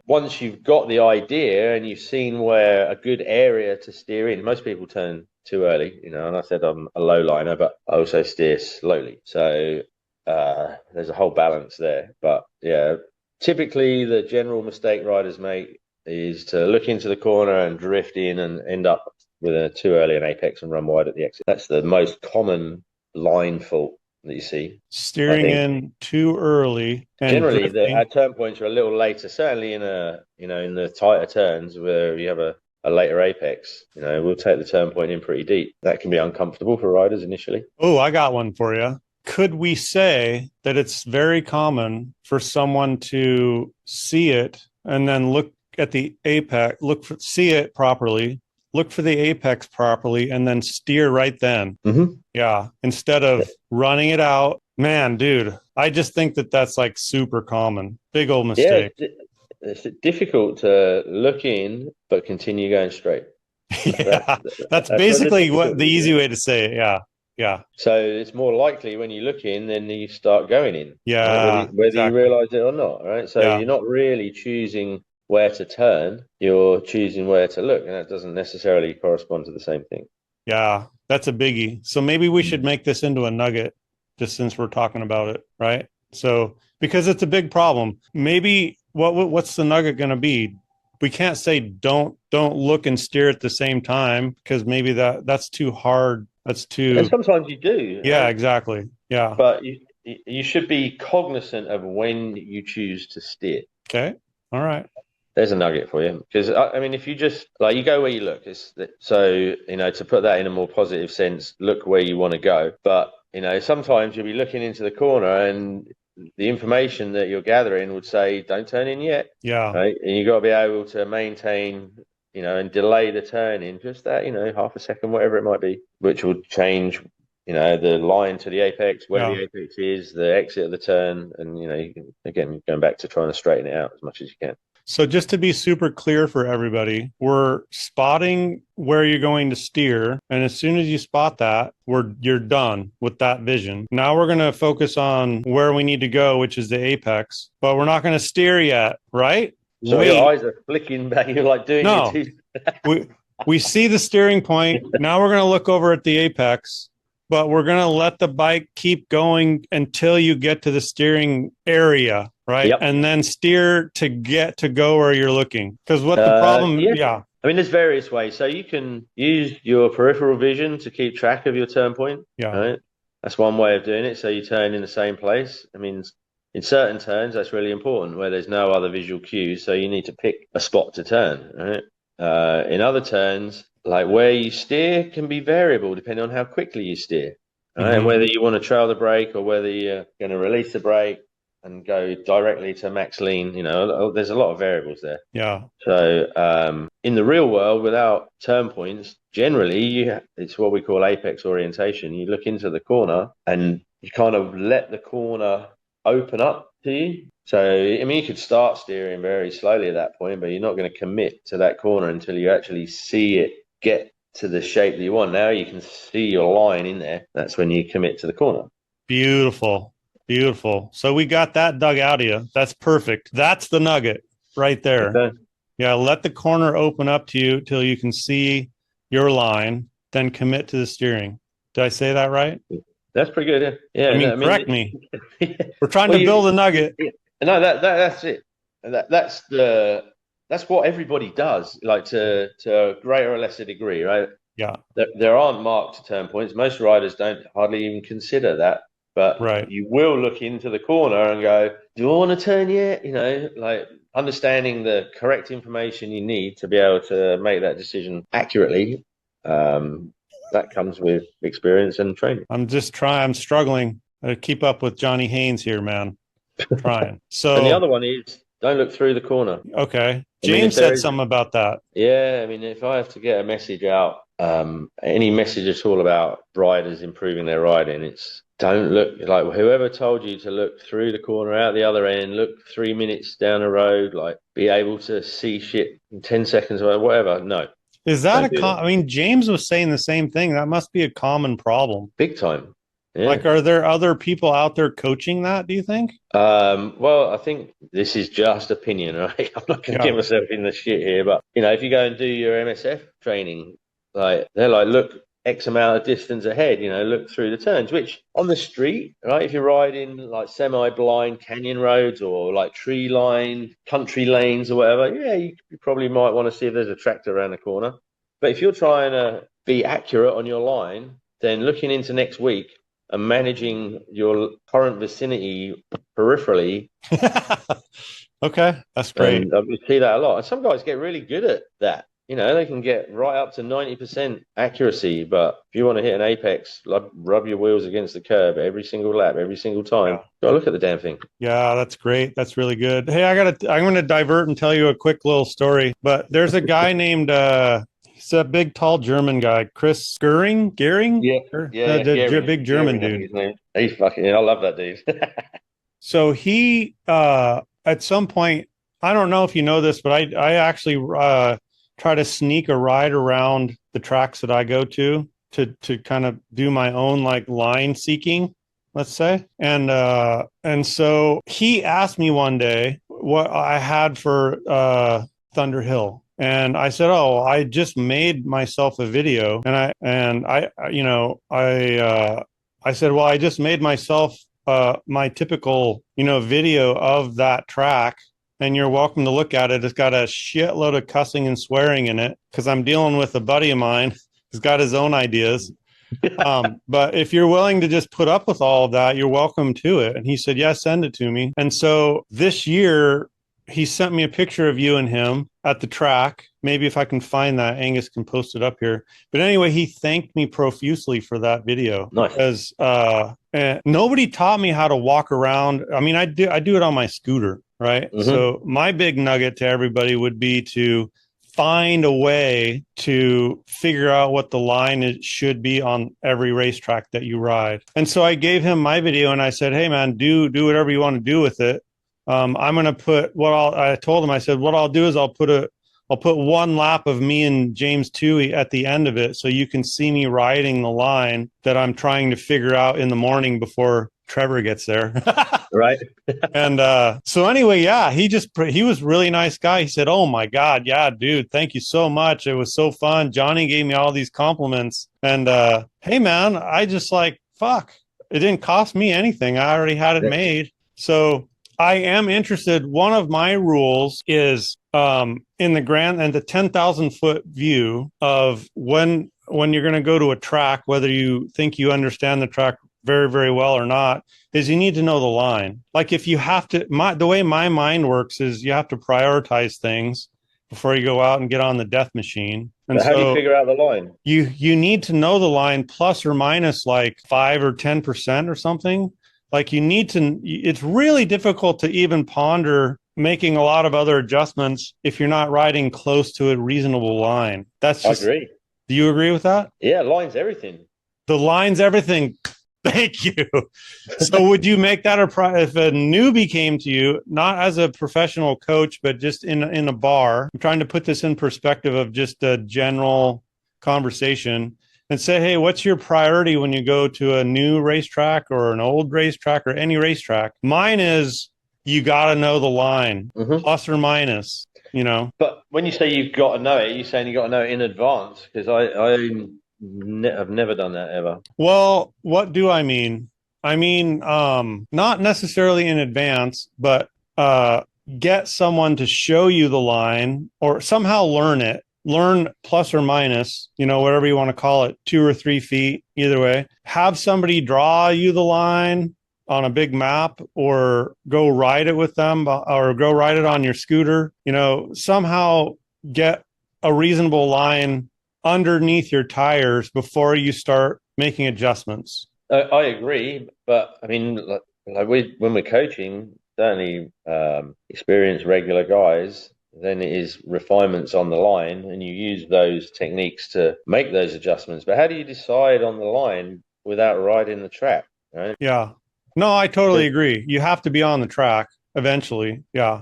once you've got the idea and you've seen where a good area to steer in, most people turn too early, and I said I'm a low liner, but I also steer slowly. So there's a whole balance there. But yeah, typically the general mistake riders make is to look into the corner and drift in and end up with a too early an apex and run wide at the exit. That's the most common line fault that you see. Steering in too early. And generally, our turn points are a little later. Certainly in the tighter turns where you have a later apex, we'll take the turn point in pretty deep. That can be uncomfortable for riders initially. Oh, I got one for you. Could we say that it's very common for someone to see it and then look at the apex, see it properly, look for the apex properly, and then steer right then? Mm-hmm. Yeah. Instead of running it out. Man, dude, I just think that that's like super common. Big old mistake. Yeah, it's difficult to look in, but continue going straight. Yeah. That's basically what the easy way to say it. Yeah. Yeah. So it's more likely when you look in, then you start going in. Yeah. Right? Whether you realize it or not, right? So you're not really choosing where to turn, you're choosing where to look, and that doesn't necessarily correspond to the same thing. Yeah, that's a biggie. So maybe we should make this into a nugget, just since we're talking about it, right? So, because it's a big problem. Maybe what's the nugget going to be? We can't say don't look and steer at the same time, because maybe that's too hard That's too. And sometimes you do. Yeah, exactly. Yeah. But you should be cognizant of when you choose to steer. Okay. All right. There's a nugget for you, because I mean, if you just like, you go where you look, so to put that in a more positive sense, look where you want to go. But sometimes you'll be looking into the corner, and the information that you're gathering would say, "Don't turn in yet." Yeah. Right, and you got to be able to maintain, and delay the turn in just that, half a second, whatever it might be, which will change, the line to the apex, where the apex is, the exit of the turn, and you can, again, going back to trying to straighten it out as much as you can. So just to be super clear for everybody, we're spotting where you're going to steer. And as soon as you spot that, you're done with that vision. Now we're going to focus on where we need to go, which is the apex, but we're not going to steer yet, right? So your eyes are flicking back. You're like doing no. we see the steering point. Now we're going to look over at the apex, but we're going to let the bike keep going until you get to the steering area. Right. Yep. And then steer to get to go where you're looking. Because what the problem, I mean, there's various ways. So you can use your peripheral vision to keep track of your turn point. Yeah. Right? That's one way of doing it. So you turn in the same place. I mean, in certain turns, that's really important where there's no other visual cues. So you need to pick a spot to turn. Right? In other turns, like where you steer can be variable depending on how quickly you steer. Right? Mm-hmm. And whether you want to trail the brake or whether you're going to release the brake and go directly to max lean, there's a lot of variables there. Yeah. So in the real world, without turn points, generally it's what we call apex orientation. You look into the corner and you kind of let the corner open up to you. So, I mean, you could start steering very slowly at that point, but you're not going to commit to that corner until you actually see it get to the shape that you want. Now you can see your line in there. That's when you commit to the corner. Beautiful. So we got that dug out of you. That's perfect. That's the nugget right there. Okay. Yeah, let the corner open up to you till you can see your line, then commit to the steering. Did I say that right? That's pretty good. Yeah. I mean, correct me. We're trying to build a nugget. No, that's it. That's what everybody does, like to a greater or lesser degree, right? Yeah. There aren't marked turn points. Most riders don't hardly even consider that. But you will look into the corner and go, do I want to turn yet? Like understanding the correct information you need to be able to make that decision accurately. That comes with experience and training. I'm struggling to keep up with Johnny Haynes here, man. I'm trying. So, and the other one is don't look through the corner. Okay. James said something about that. Yeah. I mean, if I have to get a message out, any message at all about riders improving their riding, it's don't look, like whoever told you to look through the corner out the other end, look 3 minutes down the road, like be able to see shit in 10 seconds or whatever. No. Is that I mean, James was saying the same thing. That must be a common problem. Big time. Yeah. Like, are there other people out there coaching that, do you think? Well, I think this is just opinion, right? I'm not going to get myself in the shit here, but if you go and do your MSF training, like they're like, look X amount of distance ahead, look through the turns, which on the street, right? If you're riding like semi-blind canyon roads or like tree-lined country lanes or whatever, yeah, you probably might want to see if there's a tractor around the corner. But if you're trying to be accurate on your line, then looking into next week and managing your current vicinity peripherally. Okay, that's great. And we see that a lot. And some guys get really good at that. They can get right up to 90% accuracy, but if you want to hit an apex, rub your wheels against the curb every single lap, every single time. Go look at the damn thing. Yeah, that's great. That's really good. Hey, I'm going to divert and tell you a quick little story. But there's a guy named he's a big, tall German guy, Chris Gehring. Yeah, big German dude. He's I love that dude. So he at some point, I don't know if you know this, but I actually try to sneak a ride around the tracks that I go to kind of do my own like line seeking, let's say. And so he asked me one day what I had for Thunder Hill. And I said, "Oh, I just made myself a video." And I said, "Well, I just made myself my typical, video of that track. And you're welcome to look at it. It's got a shitload of cussing and swearing in it because I'm dealing with a buddy of mine who's got his own ideas. But if you're willing to just put up with all of that, you're welcome to it. And he said, yeah, send it to me. And so this year, he sent me a picture of you and him at the track. Maybe if I can find that, Angus can post it up here. But anyway, he thanked me profusely for that video. Nice. Because nobody taught me how to walk around. I mean, I do it on my scooter, right? Mm-hmm. So my big nugget to everybody would be to find a way to figure out what the line should be on every racetrack that you ride. And so I gave him my video and I said, hey man, do whatever you want to do with it. I'm going to put I told him, I said, what I'll do is I'll put one lap of me and James Toohey at the end of it. So you can see me riding the line that I'm trying to figure out in the morning before Trevor gets there. Right. And so anyway, yeah, he was a really nice guy. He said, oh my God, yeah, dude, thank you so much. It was so fun. Johnny gave me all these compliments. And hey, man, I just like, fuck, it didn't cost me anything. I already had it made. So I am interested. One of my rules is in the 10,000 foot view of when you're going to go to a track, whether you think you understand the track very, very well or not, is you need to know the line. Like if you have to, the way my mind works is you have to prioritize things before you go out and get on the death machine. And how do you figure out the line? You need to know the line plus or minus like 5 or 10% or something. Like you need to, it's really difficult to even ponder making a lot of other adjustments if you're not riding close to a reasonable line. That's just, I agree. Do you agree with that? Yeah, line's everything. The line's everything. Thank you. So would you make that if a newbie came to you, not as a professional coach, but just in a bar, I'm trying to put this in perspective of just a general conversation, and say, hey, what's your priority when you go to a new racetrack or an old racetrack or any racetrack? Mine is you got to know the line, plus or minus, you know. But when you say you've got to know it, you're saying you got to know it in advance, because I've never done that ever. Well, what do I mean? I mean, not necessarily in advance, but get someone to show you the line or somehow learn plus or minus, you know, whatever you want to call it, 2 or 3 feet, either way. Have somebody draw you the line on a big map or go ride it with them or go ride it on your scooter, you know, somehow get a reasonable line underneath your tires before you start making adjustments. I agree, but I mean, like when we're coaching, certainly experienced regular guys, then it is refinements on the line, and you use those techniques to make those adjustments. But how do you decide on the line without riding the track? Right? Yeah, no, I totally agree. You have to be on the track eventually. Yeah.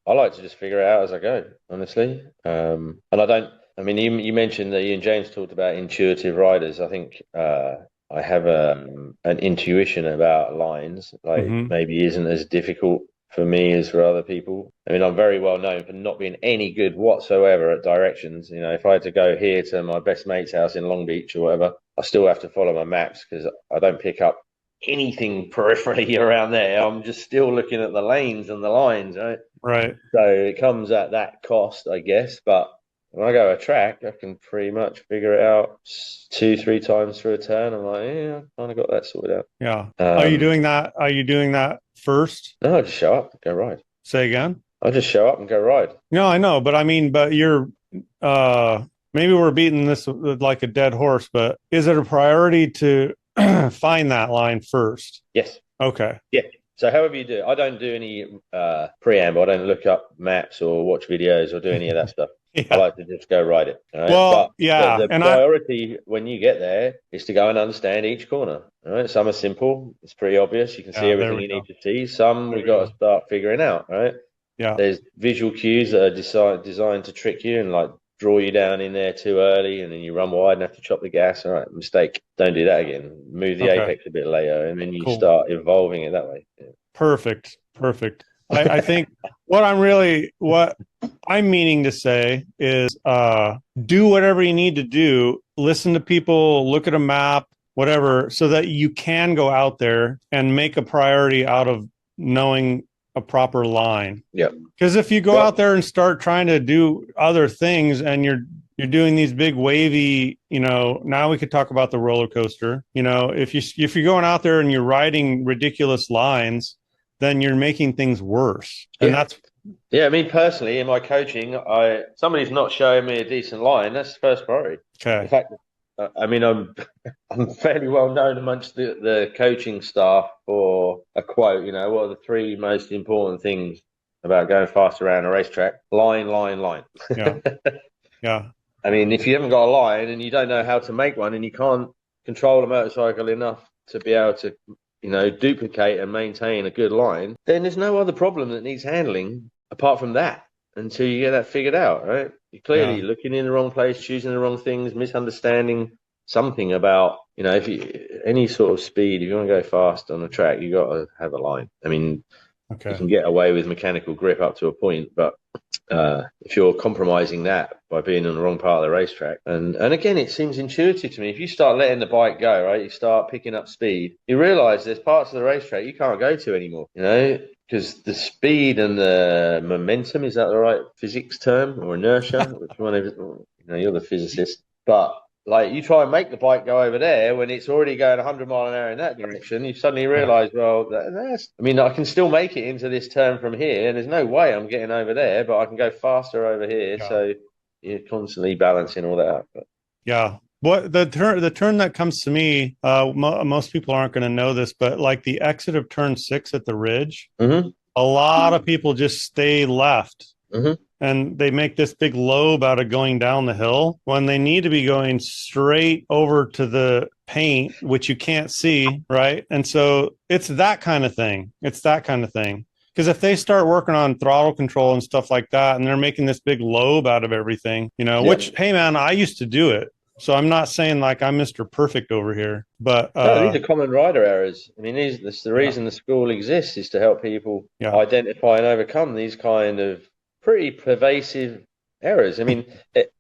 I like to just figure it out as I go, honestly, and I don't. I mean, you mentioned that Ian James talked about intuitive riders. I think I have an intuition about lines, like maybe isn't as difficult for me as for other people. I mean, I'm very well known for not being any good whatsoever at directions. You know, if I had to go here to my best mate's house in Long Beach or whatever, I still have to follow my maps because I don't pick up anything peripherally around there. I'm just still looking at the lanes and the lines, right? Right. So it comes at that cost, I guess, but when I go a track, I can pretty much figure it out 2-3 times through a turn. I'm like, yeah, I kind of got that sorted out. Yeah. Are you doing that? Are you doing that first? No, I just show up and go ride. Say again? I just show up and go ride. No, I know, but I mean, but you're maybe we're beating this like a dead horse, but is it a priority to find that line first? Yes. Okay. Yeah. So however you do it, I don't do any preamble. I don't look up maps or watch videos or do any of that stuff. Yeah. I like to just go ride it. Right? Well, but yeah. The priority when you get there is to go and understand each corner. All right. Some are simple. It's pretty obvious. You can see everything you need to see. Some we've got to start figuring out. Right. Yeah. There's visual cues that are designed to trick you and like draw you down in there too early, and then you run wide and have to chop the gas. All right, mistake. Don't do that again. Move the apex a bit later, and then you start evolving it that way. Yeah. Perfect. I think what I'm meaning to say is do whatever you need to do. Listen to people, look at a map, whatever, so that you can go out there and make a priority out of knowing a proper line. Yeah. Because if you go out there and start trying to do other things and you're you're doing these big wavy, now we could talk about the roller coaster. If you're going out there and you're riding ridiculous lines, then you're making things worse. And that's me personally, in my coaching, somebody's not showing me a decent line, that's the first priority. Okay. In fact, I'm fairly well known amongst the coaching staff for a quote. What are the three most important things about going fast around a racetrack? Line, line, line. Yeah. Yeah. I mean, if you haven't got a line and you don't know how to make one, and you can't control a motorcycle enough to be able to, duplicate and maintain a good line, then there's no other problem that needs handling apart from that until you get that figured out, right? You're clearly looking in the wrong place, choosing the wrong things, misunderstanding something about, if you any sort of speed, if you want to go fast on a track, you got to have a line. I mean, you can get away with mechanical grip up to a point, but if you're compromising that by being on the wrong part of the racetrack, and again, it seems intuitive to me. If you start letting the bike go, right, you start picking up speed, you realize there's parts of the racetrack you can't go to anymore, because the speed and the momentum, is that the right physics term, or inertia? Which one is it? You're the physicist, but like, you try and make the bike go over there when it's already going 100 mile an hour in that direction, you suddenly realize, well, I can still make it into this turn from here, and there's no way I'm getting over there, but I can go faster over here. Yeah. So you're constantly balancing all that out. But. Yeah. What the turn that comes to me, most people aren't going to know this, but like the exit of turn 6 at the ridge, a lot of people just stay left. And they make this big lobe out of going down the hill when they need to be going straight over to the paint, which you can't see, right? And so it's that kind of thing. Because if they start working on throttle control and stuff like that, and they're making this big lobe out of everything, which, hey, man, I used to do it. So I'm not saying like I'm Mr. Perfect over here, but no, these are common rider errors. I mean, this the reason the school exists, is to help people identify and overcome these kind of pretty pervasive errors. I mean,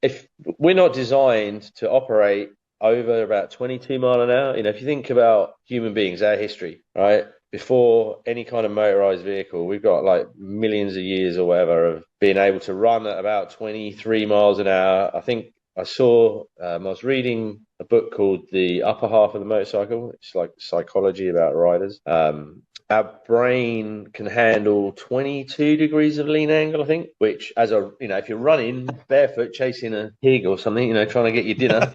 if we're not designed to operate over about 22 mile an hour, if you think about human beings, our history, right? Before any kind of motorized vehicle, we've got like millions of years or whatever of being able to run at about 23 miles an hour. I think I was reading a book called The Upper Half of the Motorcycle. It's like psychology about riders. Our brain can handle 22 degrees of lean angle, I think, which if you're running barefoot, chasing a pig or something, trying to get your dinner,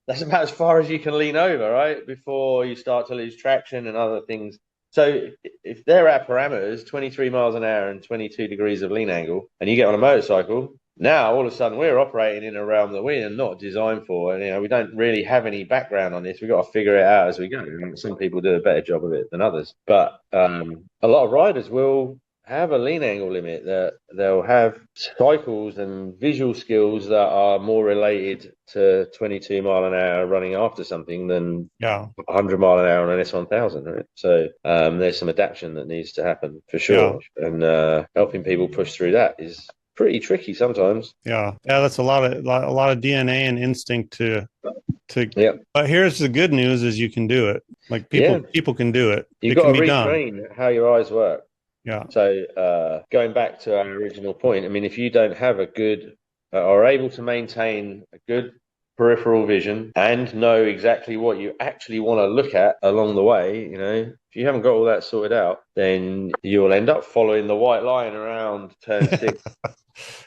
that's about as far as you can lean over, right? Before you start to lose traction and other things. So if there are parameters, 23 miles an hour and 22 degrees of lean angle, and you get on a motorcycle, now all of a sudden we're operating in a realm that we're not designed for, and we don't really have any background on this. We've got to figure it out as we go. Some people do a better job of it than others, but a lot of riders will have a lean angle limit, that they'll have cycles and visual skills that are more related to 22 mile an hour running after something than 100 mile an hour on an S1000, right? So there's some adaptation that needs to happen for sure, and helping people push through that is pretty tricky sometimes. Yeah, that's a lot of DNA and instinct to. But here's the good news: is you can do it. Like people can do it. You've got to retrain how your eyes work. Yeah. So going back to our original point, I mean, if you don't have a good are able to maintain a good peripheral vision and know exactly what you actually want to look at along the way, if you haven't got all that sorted out, then you'll end up following the white line around turn 6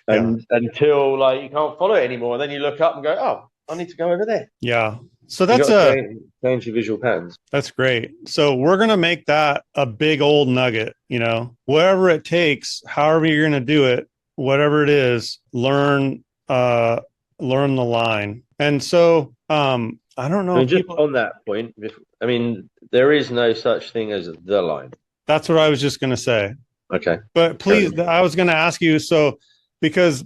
and until you can't follow it anymore. And then you look up and go, oh, I need to go over there. Yeah. So that's change your visual patterns. That's great. So we're going to make that a big old nugget, whatever it takes, however you're going to do it, whatever it is, learn the line. And so, I don't know. Just on that point, there is no such thing as the line. That's what I was just going to say. Okay. But please, I was going to ask you, because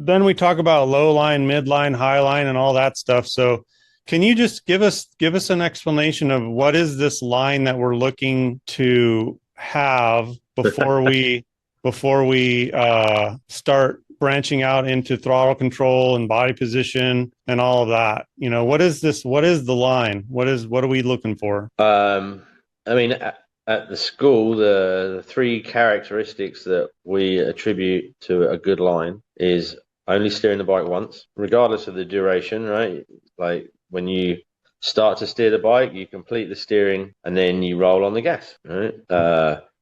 then we talk about low line, mid line, high line, and all that stuff. So can you just give us an explanation of what is this line that we're looking to have before we start branching out into throttle control and body position and all of that? What is this? What is the line? What are we looking for? At the school, the three characteristics that we attribute to a good line is only steering the bike once, regardless of the duration, right? Like when you start to steer the bike, you complete the steering and then you roll on the gas, right?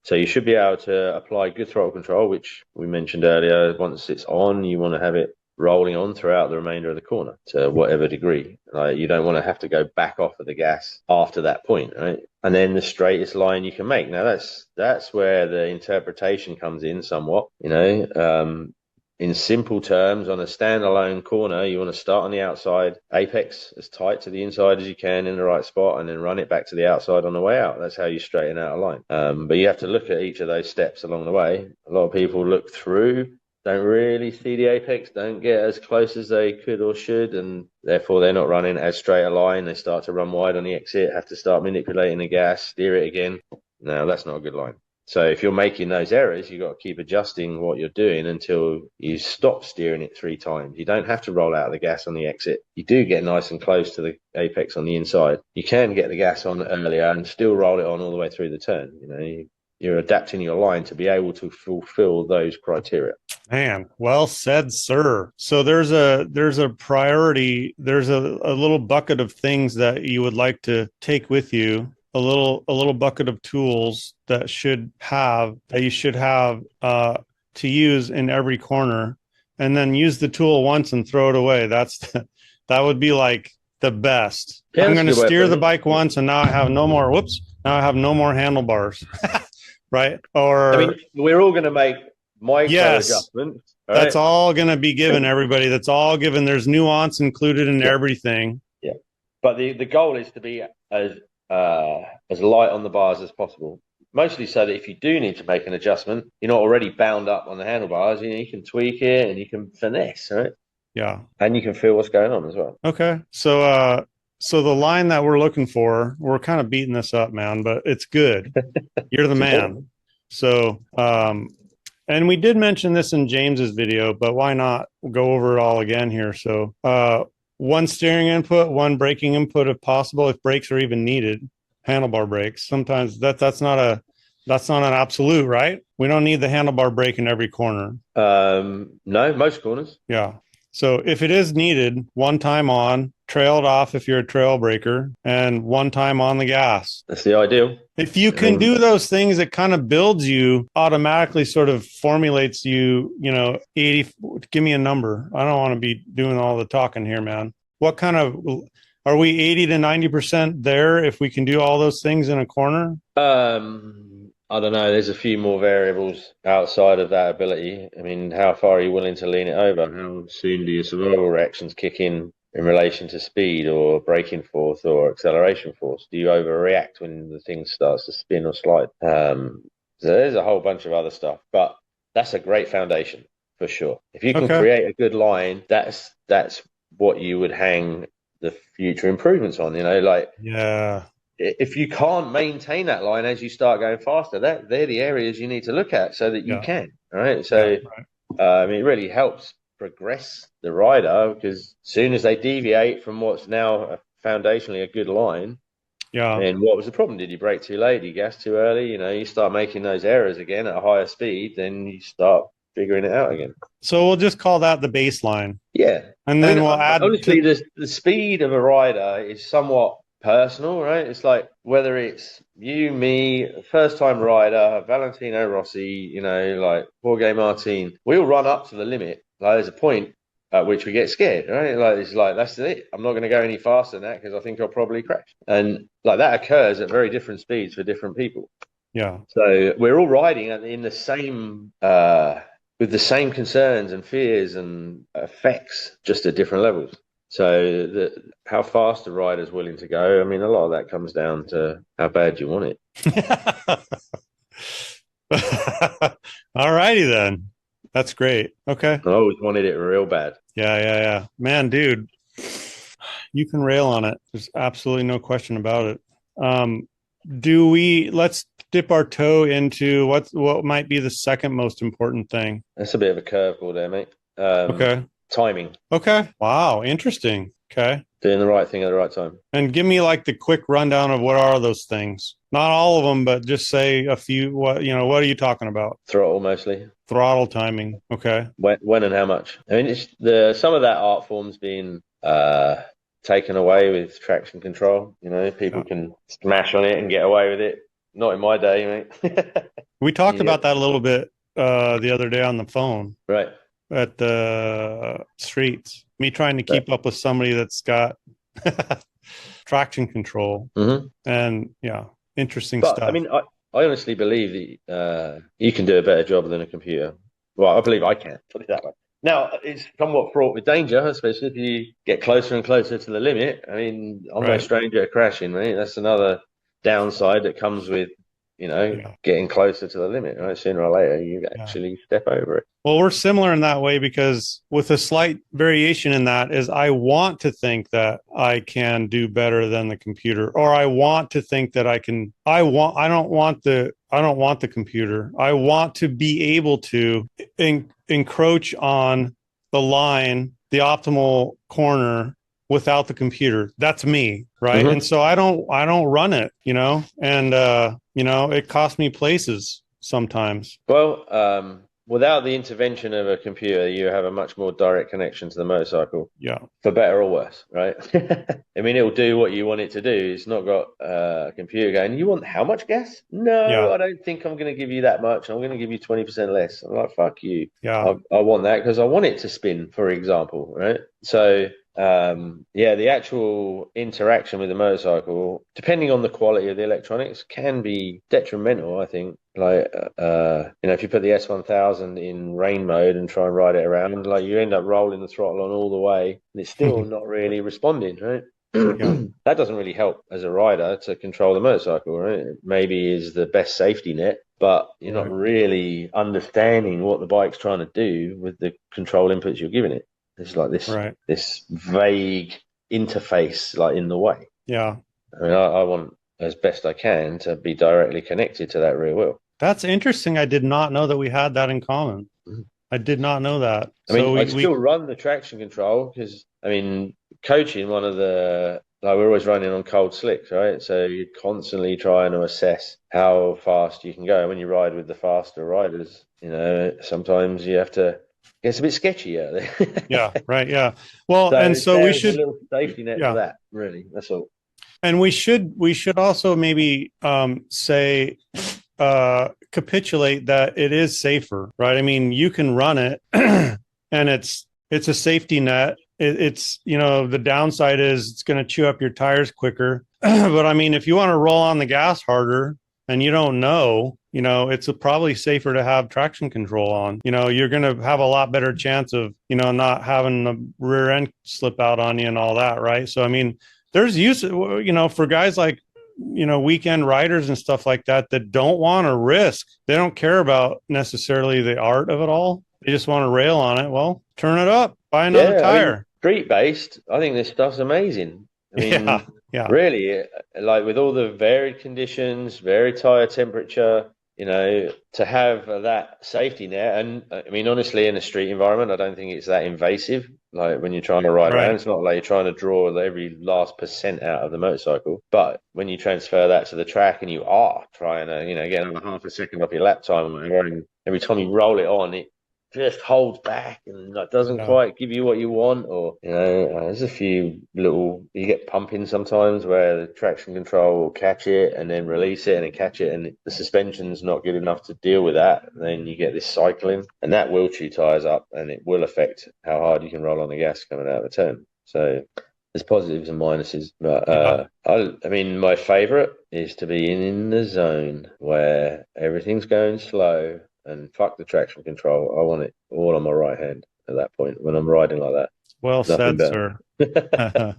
So you should be able to apply good throttle control, which we mentioned earlier. Once it's on, you want to have it rolling on throughout the remainder of the corner to whatever degree. Like you don't want to have to go back off of the gas after that point, right? And then the straightest line you can make. Now that's where the interpretation comes in somewhat, in simple terms, on a standalone corner, you want to start on the outside, apex as tight to the inside as you can in the right spot, and then run it back to the outside on the way out. That's how you straighten out a line. But you have to look at each of those steps along the way. A lot of people look through, don't really see the apex, don't get as close as they could or should, and therefore they're not running as straight a line. They start to run wide on the exit, have to start manipulating the gas, steer it again. No, that's not a good line. So if you're making those errors, you've got to keep adjusting what you're doing until you stop steering it 3 times. You don't have to roll out the gas on the exit. You do get nice and close to the apex on the inside. You can get the gas on earlier and still roll it on all the way through the turn. You're adapting your line to be able to fulfill those criteria. Man, well said, sir. So there's a priority. There's a little bucket of things that you would like to take with you. A little bucket of tools that you should have to use in every corner, and then use the tool once and throw it away. That would be like the best. Yeah, I'm going to steer the bike once, and now I have no more. Now I have no more handlebars. Right? Or we're all going to make micro adjustments. That's all going to be given, everybody. That's all given. There's nuance included in everything. Yeah, but the goal is to be as light on the bars as possible, mostly so that if you do need to make an adjustment, you're not already bound up on the handlebars. You can tweak it and you can finesse, right? Yeah, and you can feel what's going on as well. Okay, so the line that we're looking for, we're kind of beating this up, man, but it's good. You're the man. So and we did mention this in James's video, but why not go over it all again here? So one steering input, one braking input if possible, if brakes are even needed, handlebar brakes. Sometimes that's not an absolute, right? We don't need the handlebar brake in every corner. No, most corners. Yeah. So if it is needed, one time on, trailed off if you're a trail breaker, and one time on the gas. That's the ideal. If you can do those things, it kind of builds you, automatically sort of formulates you, 80, give me a number. I don't want to be doing all the talking here, man. What kind of, are we 80 to 90% there if we can do all those things in a corner? I don't know. There's a few more variables outside of that ability. I mean, how far are you willing to lean it over? How soon do your survival reactions kick in relation to speed or braking force or acceleration force? Do you overreact when the thing starts to spin or slide? So there's a whole bunch of other stuff, but that's a great foundation for sure. If you can create a good line, that's what you would hang the future improvements on, Yeah. If you can't maintain that line as you start going faster, they're the areas you need to look at so that you can. All right. So, it really helps progress the rider, because as soon as they deviate from what's now foundationally a good line, and what was the problem? Did you brake too late? Did you gas too early? You start making those errors again at a higher speed, then you start figuring it out again. So we'll just call that the baseline. Yeah. And then we'll add. Honestly, the speed of a rider is somewhat personal, right? It's like whether it's you, me, first time rider, Valentino Rossi, like Jorge Martin, we all run up to the limit. Like there's a point at which we get scared, right? Like it's like, that's it. I'm not going to go any faster than that because I think I'll probably crash. And like that occurs at very different speeds for different people. Yeah. So we're all riding in the same with the same concerns and fears and effects, just at different levels. So how fast a rider's willing to go, I mean, a lot of that comes down to how bad you want it. All righty then. That's great. Okay. I always wanted it real bad. Yeah. Man, dude, you can rail on it. There's absolutely no question about it. Let's dip our toe into what might be the second most important thing. That's a bit of a curveball there, mate. Okay. Timing. Okay. Wow. Interesting. Okay. Doing the right thing at the right time. And give me like the quick rundown of what are those things? Not all of them, but just say a few. What are you talking about? Throttle mostly. Throttle timing. Okay. When and how much? I mean, it's some of that art form's been taken away with traction control. You know, people can smash on it and get away with it. Not in my day, mate. We talked about that a little bit the other day on the phone. Right. At the streets. Me trying to keep up with somebody that's got traction control. Mm-hmm. And interesting stuff. I mean, I honestly believe that you can do a better job than a computer. Well, I believe I can, put it that way. Now, it's somewhat fraught with danger, especially if you get closer and closer to the limit. I mean, I'm no stranger to crashing, mate. That's another downside that comes with, getting closer to the limit, right? Sooner or later, you actually step over it. Well, we're similar in that way because with a slight variation in that is I want to think that I can do better than the computer, or I want to think that I can, I don't want the computer. I want to be able to encroach on the line, the optimal corner without the computer. That's me. Right. Mm-hmm. And so I don't run it, and, it costs me places sometimes. Well, without the intervention of a computer, you have a much more direct connection to the motorcycle. Yeah. For better or worse, right? I mean, it'll do what you want it to do. It's not got a computer going, you want how much gas? No, I don't think I'm going to give you that much. I'm going to give you 20% less. I'm like, fuck you. Yeah. I want that because I want it to spin, for example, right? So, the actual interaction with the motorcycle, depending on the quality of the electronics, can be detrimental, I think. Like, if you put the S1000 in rain mode and try and ride it around, like you end up rolling the throttle on all the way and it's still not really responding, right? That doesn't really help as a rider to control the motorcycle, right? It maybe is the best safety net, but you're not really understanding what the bike's trying to do with the control inputs you're giving it. It's like this vague interface, like in the way. Yeah. I mean, I want, as best I can, to be directly connected to that rear wheel. That's interesting. I did not know that we had that in common. Mm-hmm. I did not know that. I mean, I still run the traction control because, I mean, coaching, we're always running on cold slicks, right? So you're constantly trying to assess how fast you can go. When you ride with the faster riders, sometimes you have to. It's a bit sketchy out there. Yeah, right. Yeah. Well, so we should a little safety net for that. Really, that's all. And we should also maybe say capitulate that it is safer, right? I mean, you can run it, and it's a safety net. It's the downside is it's going to chew up your tires quicker. But I mean, if you want to roll on the gas harder and you don't know, it's probably safer to have traction control on. You're going to have a lot better chance of, not having the rear end slip out on you and all that, right? So, I mean, there's use, for guys like, weekend riders and stuff like that don't want to risk. They don't care about necessarily the art of it all. They just want to rail on it. Well, turn it up, buy another tire. I mean, street-based, I think this stuff's amazing. I mean, really, like with all the varied conditions, varied tire temperature, to have that safety net. And I mean, honestly, in a street environment, I don't think it's that invasive. Like when you're trying to ride around, it's not like you're trying to draw every last percent out of the motorcycle. But when you transfer that to the track and you are trying to, get another half a second off your lap time, and every time you roll it on, it just holds back and doesn't quite give you what you want, or there's a few you get pumping sometimes where the traction control will catch it and then release it and then catch it, and the suspension's not good enough to deal with that. And then you get this cycling, and that will chew tires up, and it will affect how hard you can roll on the gas coming out of the turn. So there's positives and minuses, but I mean, my favorite is to be in the zone where everything's going slow. And fuck the traction control. I want it all on my right hand at that point when I'm riding like that. Well said, sir. No,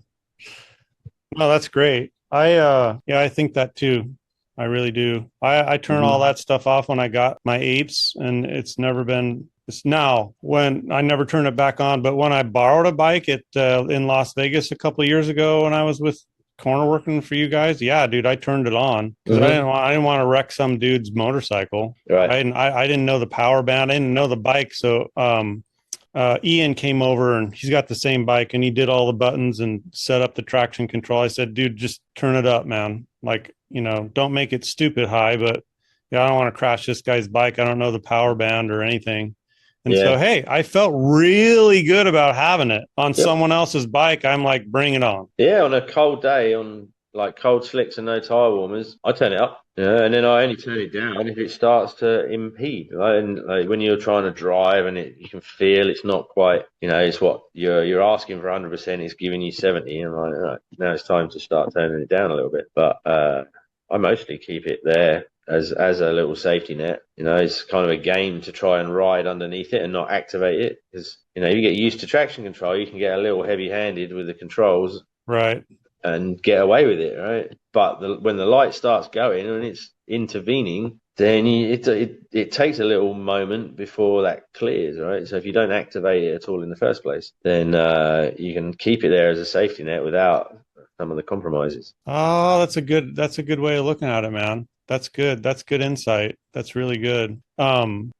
that's great. I think that too. I really do. I turn all that stuff off when I got my apes, and it's now when I never turn it back on. But when I borrowed a bike in Las Vegas a couple of years ago when I was with corner working for you guys, dude, I turned it on because I didn't want to wreck some dude's motorcycle. Right. I didn't know the power band. I didn't know the bike. So Ian came over and he's got the same bike and he did all the buttons and set up the traction control. I said, dude, just turn it up, man. Like, don't make it stupid high, but yeah, I don't want to crash this guy's bike. I don't know the power band or anything. And Yeah. so, hey, I felt really good about having it on Yep. someone else's bike. I'm like, bring it on. Yeah, on a cold day, on like cold slicks and no tire warmers, I turn it up. Yeah, and then I only turn it down if it starts to impede. Right? And like when you're trying to drive and you can feel it's not quite, it's what you're asking for 100%, it's giving you 70, and like, right, now it's time to start turning it down a little bit. But I mostly keep it there as a little safety net. It's kind of a game to try and ride underneath it and not activate it, because you get used to traction control, you can get a little heavy-handed with the controls, right, and get away with it, right? But when the light starts going and it's intervening, then it takes a little moment before that clears, right? So if you don't activate it at all in the first place, then you can keep it there as a safety net without some of the compromises. Oh, that's a good way of looking at it, man. That's good. That's good insight. That's really good.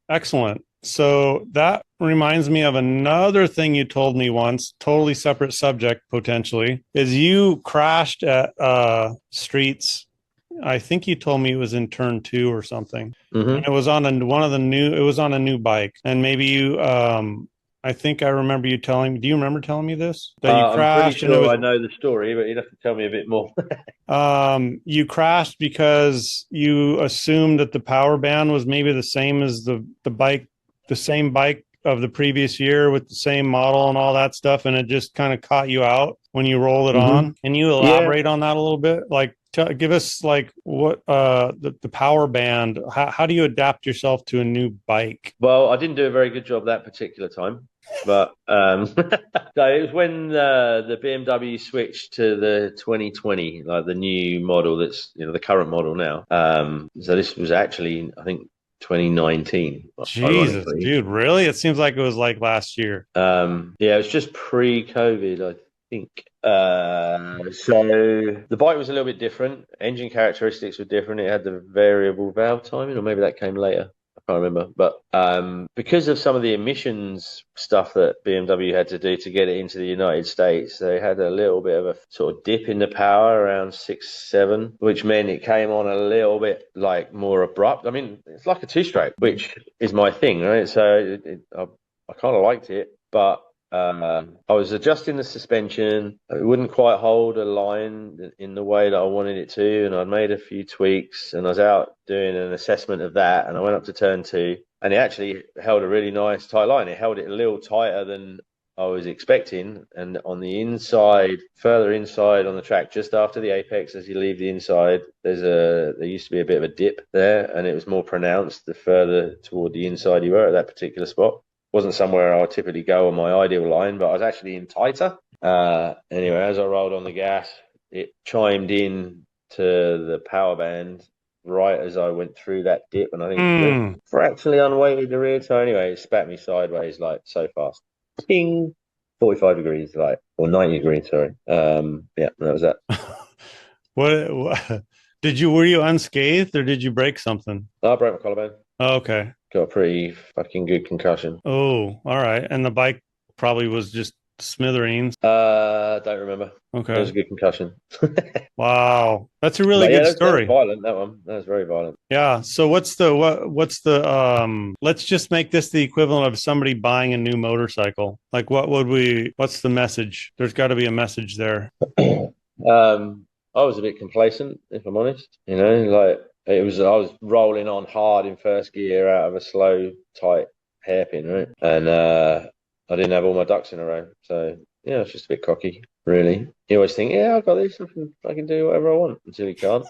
Excellent. So that reminds me of another thing you told me once, totally separate subject potentially, is you crashed at Streets. I think you told me it was in turn 2 or something. Mm-hmm. And it was on a new bike. And maybe you I think I remember you telling me. Do you remember telling me this? That you crashed? I'm pretty sure I know the story, but you'd have to tell me a bit more. You crashed because you assumed that the power band was maybe the same as the same bike of the previous year with the same model and all that stuff, and it just kind of caught you out when you roll it on. Can you elaborate on that a little bit? Like, give us like what the power band. How do you adapt yourself to a new bike? Well, I didn't do a very good job that particular time, but so it was when the BMW switched to the 2020, like the new model that's the current model now. So this was actually, I think, 2019. Jesus, dude, really? It seems like it was like last year. Yeah, it was just pre-COVID, I think. So the bike was a little bit different. Engine characteristics were different. It had the variable valve timing, or maybe that came later. I can't remember. But because of some of the emissions stuff that BMW had to do to get it into the United States, they had a little bit of a sort of dip in the power around 6-7, which meant it came on a little bit like more abrupt. I mean, it's like a two-stroke, which is my thing, right? So I kind of liked it, but I was adjusting the suspension. It wouldn't quite hold a line in the way that I wanted it to, and I'd made a few tweaks, and I was out doing an assessment of that, and I went up to turn 2, and it actually held a really nice tight line. It held it a little tighter than I was expecting, and on the inside, further inside on the track, just after the apex, as you leave the inside, there used to be a bit of a dip there, and it was more pronounced the further toward the inside you were at that particular spot. Wasn't somewhere I would typically go on my ideal line, but I was actually in tighter. Anyway, as I rolled on the gas, it chimed in to the power band right as I went through that dip, and I think fractionally unweighted the rear. So anyway, it spat me sideways like so fast. Ping! 45 degrees, like, or 90 degrees, sorry. Yeah, that was that. What were you unscathed, or did you break something? I broke my collarbone. Oh, okay. Got a pretty fucking good concussion. Oh, all right. And the bike probably was just smithereens. Don't remember. Okay. It was a good concussion. Wow. That's a really good story. That was violent, that one. That was very violent. Yeah. So what's the let's just make this the equivalent of somebody buying a new motorcycle. Like what's the message? There's got to be a message there. I was a bit complacent, if I'm honest. Like I was rolling on hard in first gear out of a slow, tight hairpin, right? And I didn't have all my ducks in a row. So yeah, I was just a bit cocky, really. You always think, yeah, I've got this, I can do whatever I want, until you can't.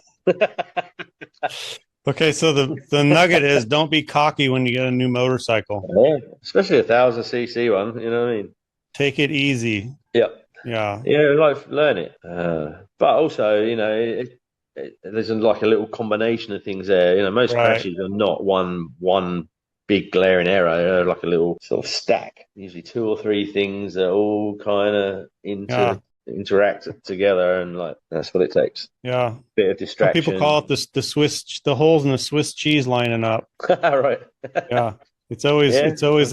Okay, so the nugget is don't be cocky when you get a new motorcycle. Yeah, especially 1,000cc one, you know what I mean? Take it easy. Yep. Yeah. Yeah, like learn it. But also, there's like a little combination of things there. Most crashes are not one big glaring error. They're like a little sort of stack. Usually 2 or 3 things that all kind of interact together, and like that's what it takes. Yeah. Bit of distraction. Some people call it the holes in the Swiss cheese lining up. Right. Yeah. It's always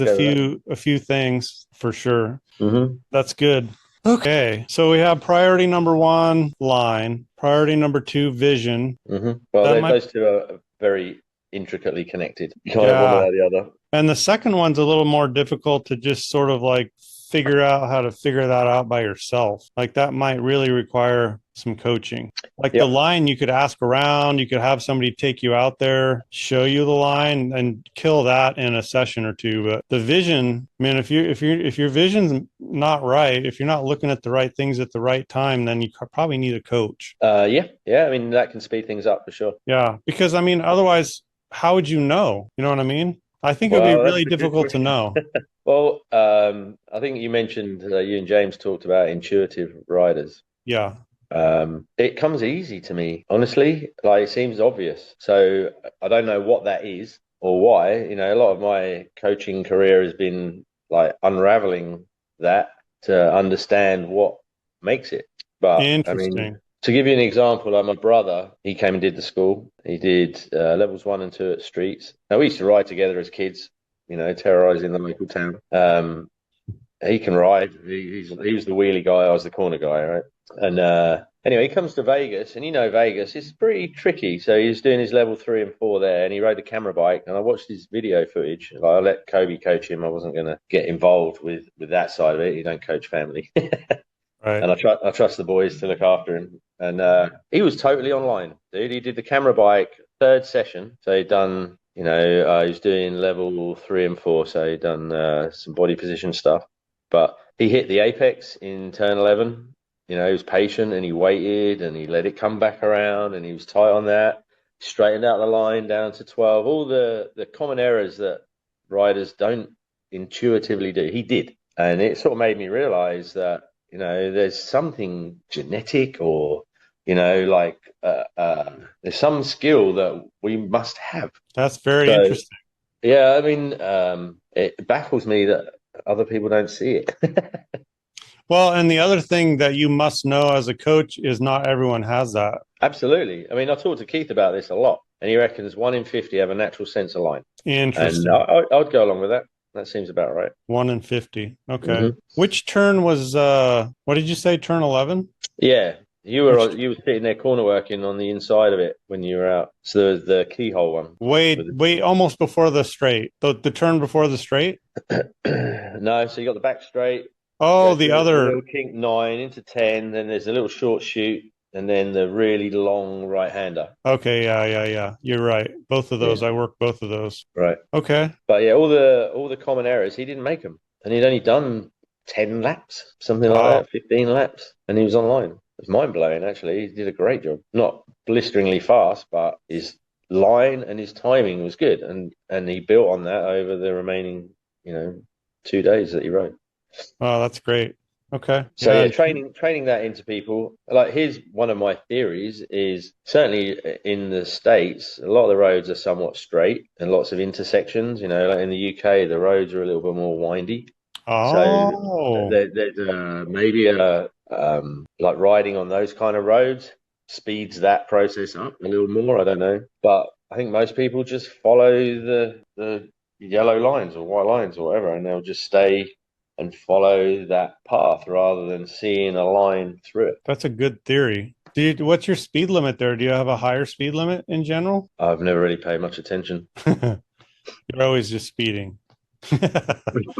a few things for sure. Mm-hmm. That's good. Okay, so we have priority number 1, line. Priority number 2, vision. Mm-hmm. Well, those two are very intricately connected. You can't have one without the other. And the second one's a little more difficult to just sort of like figure out how to figure that out by yourself. Like that might really require some coaching. Like the line, you could ask around, you could have somebody take you out there, show you the line, and kill that in a session or two. But the vision, man, if your vision's not right, if you're not looking at the right things at the right time, then you probably need a coach. Yeah. I mean, that can speed things up for sure. Yeah, because I mean, otherwise, how would you know? You know what I mean? I think it would be really difficult to know. Well, I think you mentioned you and James talked about intuitive riders. Yeah. It comes easy to me, honestly. Like it seems obvious. So I don't know what that is or why. You know, a lot of my coaching career has been like unraveling that to understand what makes it. But interesting. I mean, to give you an example, like my brother, he came and did the school. He did levels 1 and 2 at streets. Now we used to ride together as kids, you know, terrorizing the local town. He can ride. He was the wheelie guy. I was the corner guy, right? And anyway, he comes to Vegas, and you know Vegas is pretty tricky. So he was doing his level 3 and 4 there, and he rode the camera bike. And I watched his video footage. Like, I let Kobe coach him. I wasn't going to get involved with that side of it. You don't coach family. Right. And I trust the boys to look after him. And he was totally online, dude. He did the camera bike 3rd session. So he'd done, you know, he was doing level 3 and 4. So he'd done some body position stuff. But he hit the apex in turn 11. You know, he was patient and he waited and he let it come back around and he was tight on that. Straightened out the line down to 12. All the common errors that riders don't intuitively do, he did. And it sort of made me realize that, you know, there's something genetic or, you know, like there's some skill that we must have. That's very interesting. Yeah, I mean, it baffles me that other people don't see it. Well, and the other thing that you must know as a coach is not everyone has that. Absolutely. I mean, I talked to Keith about this a lot, and he reckons 1 in 50 have a natural sense of line. Interesting. And I'd go along with that. That seems about right. 1 in 50. Okay. Mm-hmm. Which turn was, what did you say, turn 11? Yeah. You were sitting there corner working on the inside of it when you were out. So the keyhole one. Wait, almost before the straight. The turn before the straight? No, so you got the back straight. Oh, the other. Little kink 9 into 10, then there's a little short shoot, and then the really long right-hander. Okay, yeah. You're right. Both of those, I worked both of those. Right. Okay. But yeah, all the common errors, he didn't make them. And he'd only done 10 laps, something like that, 15 laps, and he was online. It was mind-blowing, actually. He did a great job. Not blisteringly fast, but his line and his timing was good. And he built on that over the remaining, 2 days that he rode. Oh, that's great. Okay. So yeah, training that into people. Like, here's one of my theories is certainly in the States, a lot of the roads are somewhat straight and lots of intersections. You know, like in the UK, the roads are a little bit more windy. Oh. So there's maybe like riding on those kind of roads speeds that process up a little more. I don't know, but I think most people just follow the yellow lines or white lines or whatever, and they'll just stay and follow that path rather than seeing a line through it. That's a good theory. What's your speed limit there? Do you have a higher speed limit in general? I've never really paid much attention. You're always just speeding.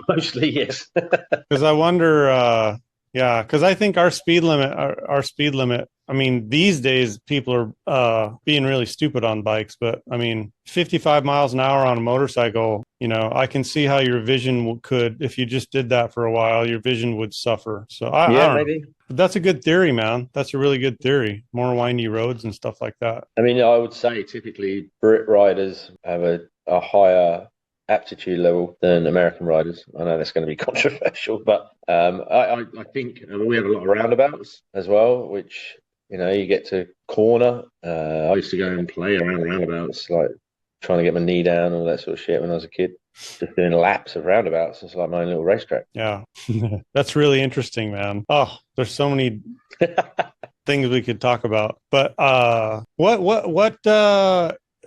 Mostly, yes. Because I wonder, because I think our speed limit, I mean, these days people are being really stupid on bikes, but I mean, 55 miles an hour on a motorcycle, I can see how your vision could, if you just did that for a while, your vision would suffer. So I don't maybe. know. But that's a good theory, man. That's a really good theory. More windy roads and stuff like that. I mean, I would say typically Brit riders have a higher aptitude level than American riders. I know that's going to be controversial, but I think we have a lot of roundabouts as well, which, you get to corner. I used to go and play around roundabouts, like trying to get my knee down, all that sort of shit when I was a kid. Just doing laps of roundabouts. It's like my own little racetrack. Yeah. That's really interesting, man. Oh, there's so many things we could talk about. But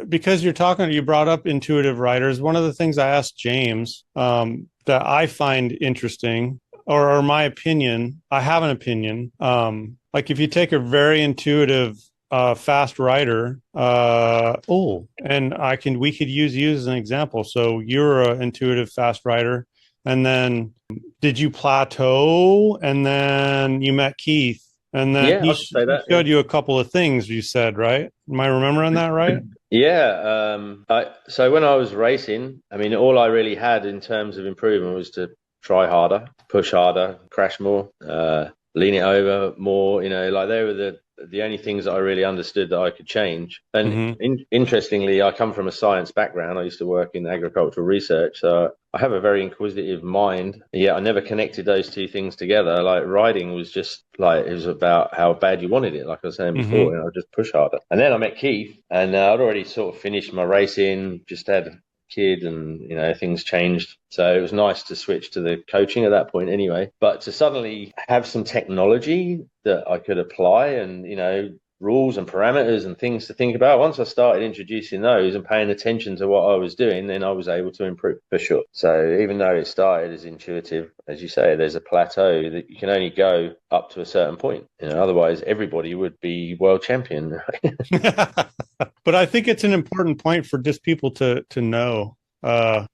because you brought up intuitive riders. One of the things I asked James that I find interesting, or my opinion, I have an opinion. Like if you take a very intuitive fast rider. And we could use you as an example. So you're an intuitive fast rider, and then did you plateau, and then you met Keith, and then I could say that. showed you a couple of things, you said, right? Am I remembering that right? Yeah. So when I was racing, I mean, all I really had in terms of improvement was to try harder, push harder, crash more, lean it over more. Like they were the only things that I really understood that I could change. And interestingly, I come from a science background. I used to work in agricultural research, so I have a very inquisitive mind. Yet I never connected those two things together. Like riding was just like, it was about how bad you wanted it. Like I was saying before, I just push harder. And then I met Keith, and I'd already sort of finished my racing, just had a kid, and things changed. So it was nice to switch to the coaching at that point anyway. But to suddenly have some technology that I could apply, and rules and parameters and things to think about. Once I started introducing those and paying attention to what I was doing, then I was able to improve for sure. So even though it started as intuitive, as you say, there's a plateau that you can only go up to a certain point. Otherwise everybody would be world champion. But I think it's an important point for just people to know,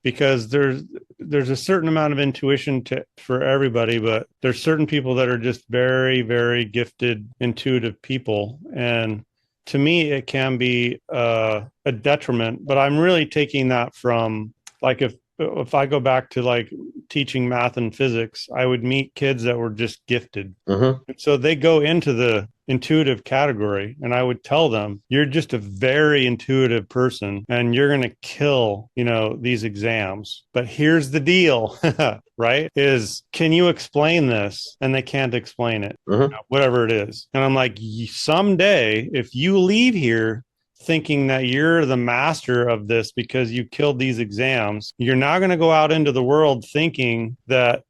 because there's a certain amount of intuition for everybody, but there's certain people that are just very, very gifted, intuitive people. And to me, it can be a detriment, but I'm really taking that from, like, if I go back to like teaching math and physics, I would meet kids that were just gifted. And so they go into the intuitive category, and I would tell them, you're just a very intuitive person and you're going to kill, these exams. But here's the deal, right? Can you explain this? And they can't explain it, whatever it is. And I'm like, someday, if you leave here thinking that you're the master of this because you killed these exams, you're now going to go out into the world thinking that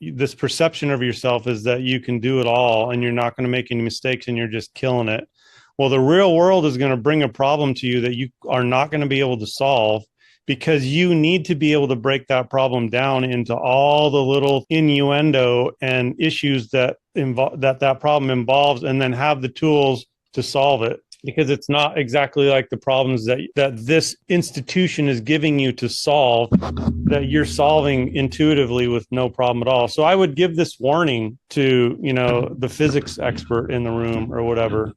this perception of yourself is that you can do it all and you're not going to make any mistakes and you're just killing it. Well, the real world is going to bring a problem to you that you are not going to be able to solve, because you need to be able to break that problem down into all the little innuendo and issues that problem involves, and then have the tools to solve it. Because it's not exactly like the problems that this institution is giving you to solve, that you're solving intuitively with no problem at all. So I would give this warning to, the physics expert in the room or whatever,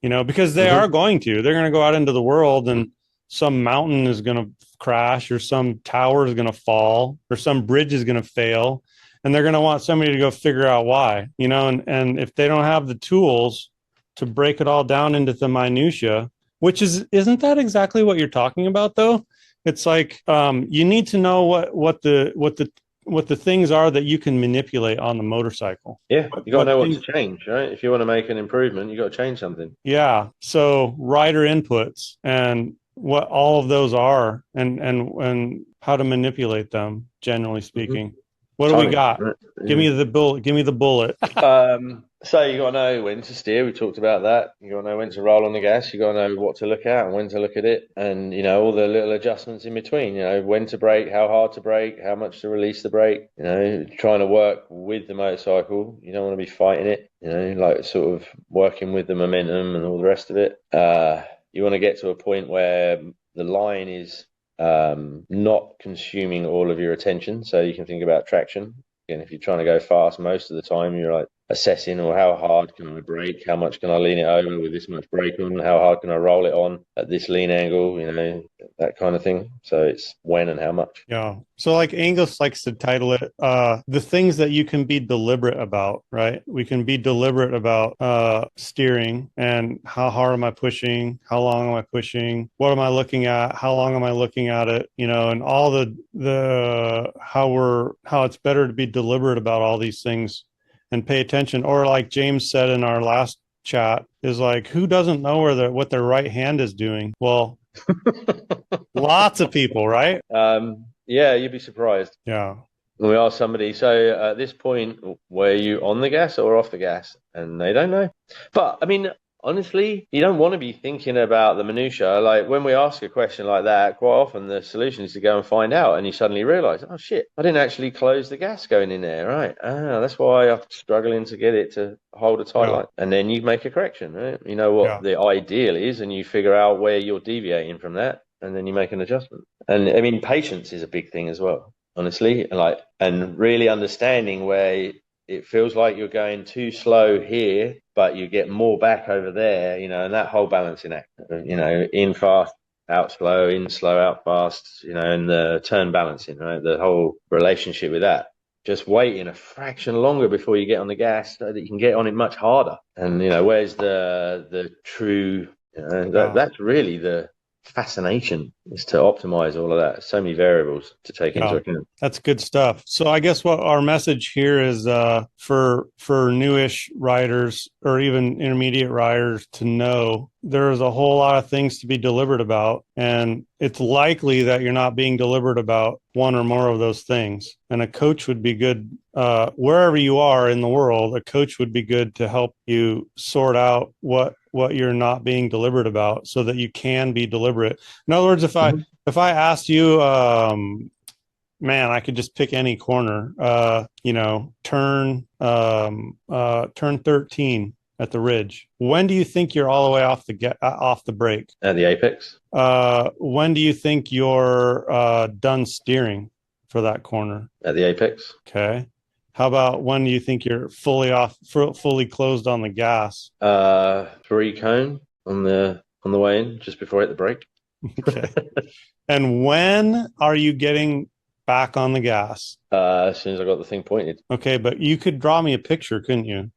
because they're going to go out into the world, and some mountain is going to crash, or some tower is going to fall, or some bridge is going to fail. And they're going to want somebody to go figure out why, and if they don't have the tools to break it all down into the minutia, isn't that exactly what you're talking about though? It's like, you need to know what the things are that you can manipulate on the motorcycle. Yeah, you got to know what to change, right? If you want to make an improvement, you got to change something. Yeah. So rider inputs and what all of those are, and how to manipulate them, generally speaking. What do we got? Right. Yeah. Give me the bullet. So you got to know when to steer. We talked about that. You got to know when to roll on the gas. You got to know what to look at and when to look at it, and all the little adjustments in between. When to brake, how hard to brake, how much to release the brake. Trying to work with the motorcycle. You don't want to be fighting it. Like sort of working with the momentum and all the rest of it. You want to get to a point where the line is not consuming all of your attention. So you can think about traction. Again, if you're trying to go fast, most of the time you're like assessing, or how hard can I brake? How much can I lean it over with this much brake on? How hard can I roll it on at this lean angle? That kind of thing. So it's when and how much. Yeah. So like Angus likes to title it, the things that you can be deliberate about, right? We can be deliberate about steering, and how hard am I pushing? How long am I pushing? What am I looking at? How long am I looking at it? And all how it's better to be deliberate about all these things and pay attention. Or like James said in our last chat, is like, who doesn't know what their right hand is doing? Well, lots of people, right? Yeah, you'd be surprised. Yeah. We asked somebody, so at this point, were you on the gas or off the gas? And they don't know. But I mean, honestly, you don't want to be thinking about the minutiae. Like when we ask a question like that, quite often the solution is to go and find out, and you suddenly realize, oh shit, I didn't actually close the gas going in there, right? That's why I'm struggling to get it to hold a tight line. And then you make a correction, right? You know what the ideal is, and you figure out where you're deviating from that, and then you make an adjustment. And I mean, patience is a big thing as well, honestly, and really understanding where it feels like you're going too slow here, but you get more back over there, and that whole balancing act, in fast, out slow, in slow, out fast, and the turn balancing, right? The whole relationship with that. Just waiting a fraction longer before you get on the gas so that you can get on it much harder. And, where's the true, that's really the fascination, is to optimize all of that. So many variables to take into account. That's good stuff. So I guess what our message here is for newish riders or even intermediate riders to know there's a whole lot of things to be deliberate about, and it's likely that you're not being deliberate about one or more of those things. And a coach would be good wherever you are in the world. A coach would be good to help you sort out what you're not being deliberate about, so that you can be deliberate. In other words, if I asked you, man, I could just pick any corner, turn 13 at the ridge. When do you think you're all the way off the brake? At the apex. When do you think you're done steering for that corner? At the apex. Okay. How about when do you think you're fully closed on the gas? 3 cone on the way in, just before I hit the brake. Okay. And when are you getting back on the gas? As soon as I got the thing pointed. Okay, but you could draw me a picture, couldn't you?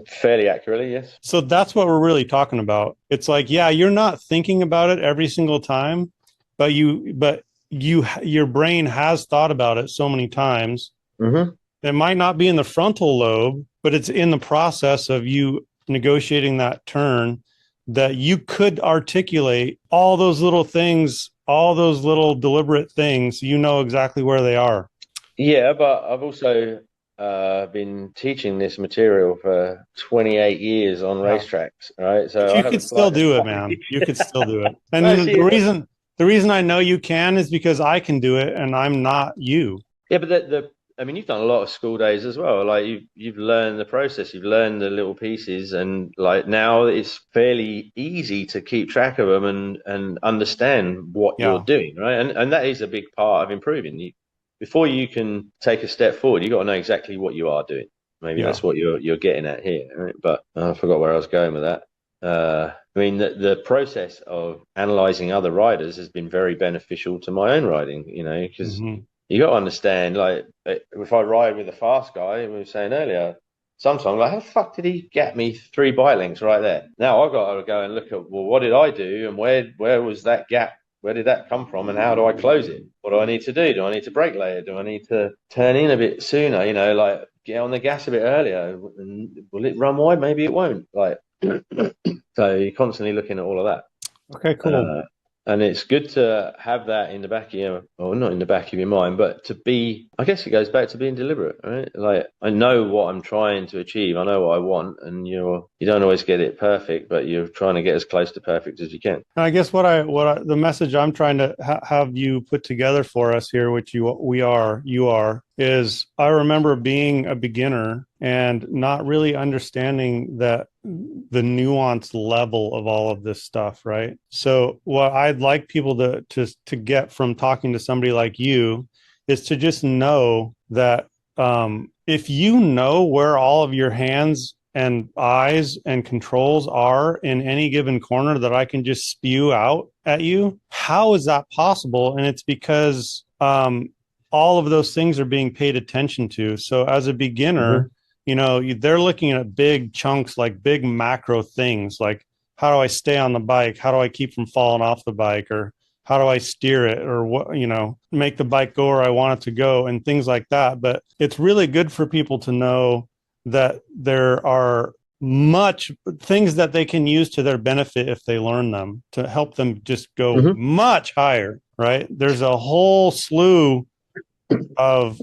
Fairly accurately, yes. So that's what we're really talking about. It's like, yeah, you're not thinking about it every single time, but your brain has thought about it so many times. Mm-hmm. It might not be in the frontal lobe, but it's in the process of you negotiating that turn, that you could articulate all those little things, all those little deliberate things. You know exactly where they are. Yeah, but I've also been teaching this material for 28 years on racetracks, right? So but you could still do it, man. You could still do it. And the reason I know you can is because I can do it, and I'm not you. Yeah, but I mean, you've done a lot of school days as well. Like you've learned the process, you've learned the little pieces, and like now it's fairly easy to keep track of them and understand what you're doing, right? And that is a big part of improving. Before you can take a step forward, you got to know exactly what you are doing. Maybe that's what you're getting at here, right? But I forgot where I was going with that. I mean, the process of analyzing other riders has been very beneficial to my own riding, because you got to understand, like, if I ride with a fast guy, we were saying earlier, sometimes, like, how the fuck did he get me 3 bike lengths right there? Now I've got to go and look at, well, what did I do, and where was that gap? Where did that come from, and how do I close it? What do I need to do? Do I need to brake later? Do I need to turn in a bit sooner? Like get on the gas a bit earlier. Will it run wide? Maybe it won't. Like, so you're constantly looking at all of that. Okay, cool. And it's good to have that in the back of your, or not in the back of your mind, but to be, I guess it goes back to being deliberate, right? Like, I know what I'm trying to achieve. I know what I want, and you don't always get it perfect, but you're trying to get as close to perfect as you can. And I guess the message I'm trying to have you put together for us here, which you are, is I remember being a beginner and not really understanding that the nuanced level of all of this stuff, right? So what I'd like people to get from talking to somebody like you is to just know that if you know where all of your hands and eyes and controls are in any given corner that I can just spew out at you, how is that possible? And it's because all of those things are being paid attention to. So as a beginner, they're looking at big chunks, like big macro things, like how do I stay on the bike? How do I keep from falling off the bike? Or how do I steer it? Or what, make the bike go where I want it to go, and things like that. But it's really good for people to know that there are much things that they can use to their benefit if they learn them, to help them just go much higher, right? There's a whole slew of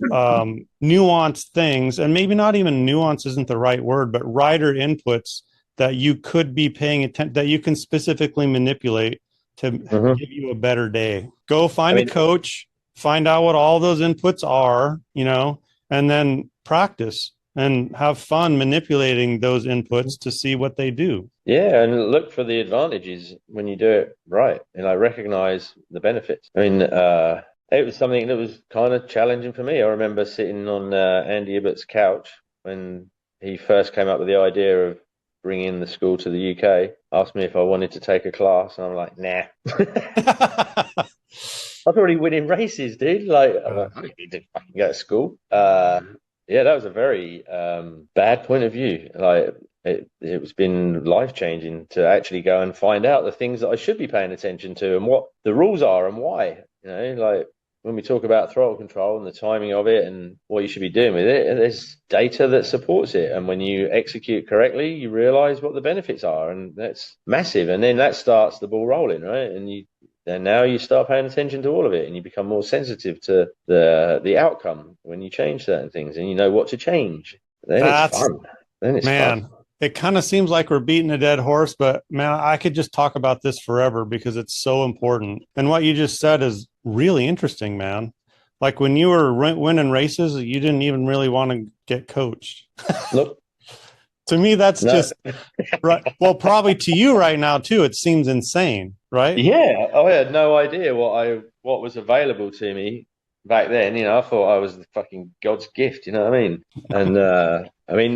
nuanced things, and maybe not even nuance isn't the right word, but rider inputs that you could be paying attention, that you can specifically manipulate to give you a better day. Go find a coach, find out what all those inputs are, and then practice and have fun manipulating those inputs to see what they do. Yeah, and look for the advantages when you do it right, and I recognize the benefits. I mean, it was something that was kind of challenging for me. I remember sitting on Andy Ibbott's couch when he first came up with the idea of bringing the school to the UK, asked me if I wanted to take a class, and I'm like, nah. I was already winning races, dude. Like, I'm like, I don't need to fucking go to school. Yeah, that was a very bad point of view. Like, it's been life-changing to actually go and find out the things that I should be paying attention to and what the rules are and why. Like when we talk about throttle control and the timing of it and what you should be doing with it, there's data that supports it. And when you execute correctly, you realize what the benefits are, and that's massive. And then that starts the ball rolling, right? And now you start paying attention to all of it, and you become more sensitive to the outcome when you change certain things, and you know what to change. Then it's fun. Fun. It kind of seems like we're beating a dead horse, but man, I could just talk about this forever because it's so important. And what you just said is really interesting, man. Like when you were winning races, you didn't even really want to get coached. Nope. To me, that's just right. Well, probably to you right now too. It seems insane, right? Yeah, I had no idea what was available to me back then. I thought I was the fucking God's gift. You know what I mean? And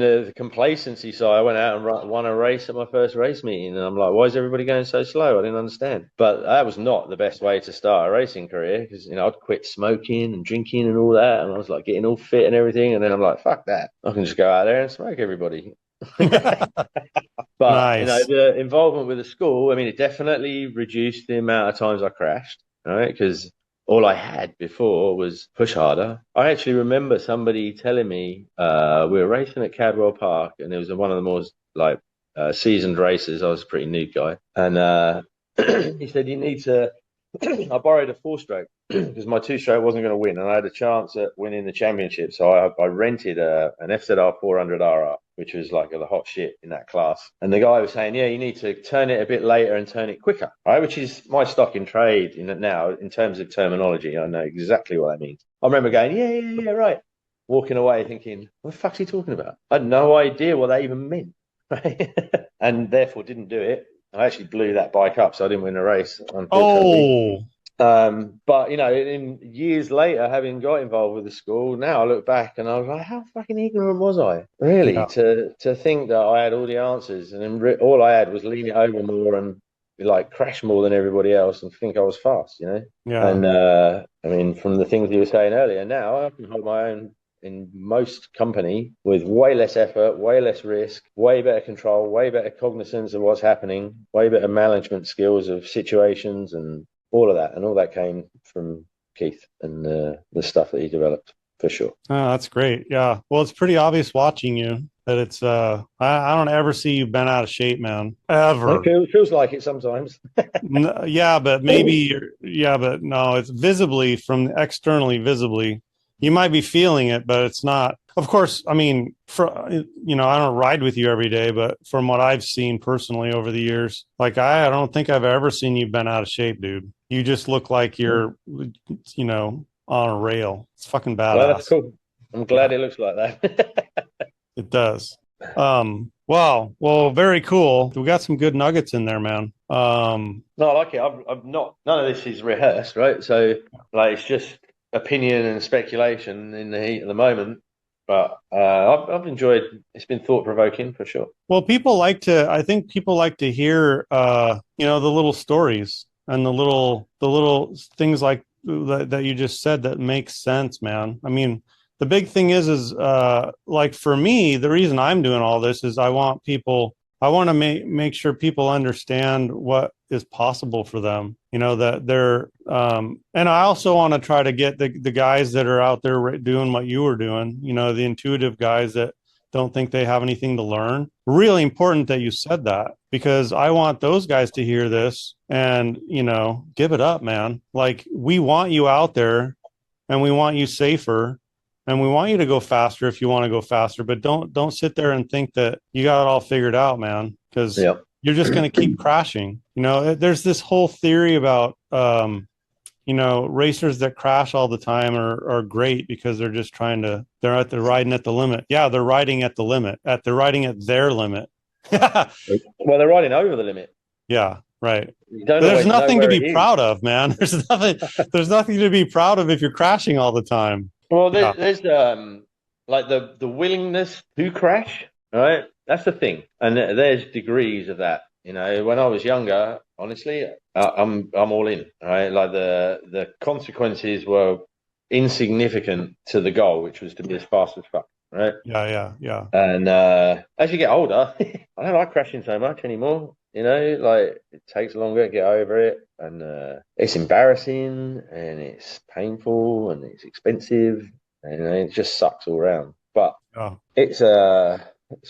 the complacency side. I went out and won a race at my first race meeting, and I'm like, why is everybody going so slow? I didn't understand. But that was not the best way to start a racing career, because I'd quit smoking and drinking and all that, and I was like getting all fit and everything, and then I'm like, fuck that, I can just go out there and smoke everybody. But nice. The involvement with the school, it definitely reduced the amount of times I crashed, right? Because all I had before was push harder. I actually remember somebody telling me we were racing at Cadwell Park, and it was one of the more seasoned races. I was a pretty new guy, and he said you need to. I borrowed a 4-stroke because my 2-stroke wasn't going to win, and I had a chance at winning the championship. So I rented an FZR 400 RR, which was like the hot shit in that class. And the guy was saying, yeah, you need to turn it a bit later and turn it quicker, right? Which is my stock in trade now in terms of terminology. I know exactly what that means. I remember going, yeah, right. Walking away thinking, what the fuck's he talking about? I had no idea what that even meant, right? And therefore didn't do it. I actually blew that bike up, so I didn't win the race, unfortunately. But in years later, having got involved with the school, now I look back and I was like, how fucking ignorant was I, really, to think that I had all the answers, and then all I had was lean it over more and crash more than everybody else and think I was fast, Yeah. And from the things you were saying earlier, now I can hold my own in most company with way less effort, way less risk, way better control, way better cognizance of what's happening, way better management skills of situations and all of that. And all that came from Keith and the stuff that he developed, for sure. Oh, that's great. Yeah. Well, it's pretty obvious watching you that it's, I don't ever see you been out of shape, man. Ever. It feels like it sometimes. Yeah, but maybe, but no, it's externally visibly. You might be feeling it, but it's not. Of course, I don't ride with you every day, but from what I've seen personally over the years, I don't think I've ever seen you been out of shape, dude. You just look like you're, on a rail. It's fucking badass. Well, that's cool. I'm glad it looks like that. It does. Wow. Well, very cool. We got some good nuggets in there, man. No, I like it. I've not. None of this is rehearsed, right? So, it's just opinion and speculation in the heat of the moment, but I've enjoyed. It's been thought-provoking for sure. Well, I think people like to hear the little stories and the little things like that you just said that makes sense, man. The big thing is for me, the reason I'm doing all this is I want to make sure people understand what is possible for them, that they're, and I also want to try to get the guys that are out there doing what you were doing, the intuitive guys that don't think they have anything to learn. Really important that you said that, because I want those guys to hear this and, give it up, man. We want you out there and we want you safer. And we want you to go faster if you want to go faster, but don't sit there and think that you got it all figured out, man. because you're just going to keep crashing. You know, there's this whole theory about, you know, racers that crash all the time are great because they're just they're riding at the limit. Yeah, they're riding at the limit. They're riding at their limit. Well, they're riding over the limit. Yeah, right. There's nothing to be proud of, man. There's nothing to be proud of if you're crashing all the time. Well, there's like the willingness to crash, right? That's the thing, and there's degrees of that. You know, when I was younger, honestly, I'm all in, right? Like the consequences were insignificant to the goal, which was to be as fast as fuck, right? Yeah. And as you get older, I don't like crashing so much anymore. You know, like it takes longer to get over it, and it's embarrassing, and it's painful, and it's expensive, and it just sucks all around. But it's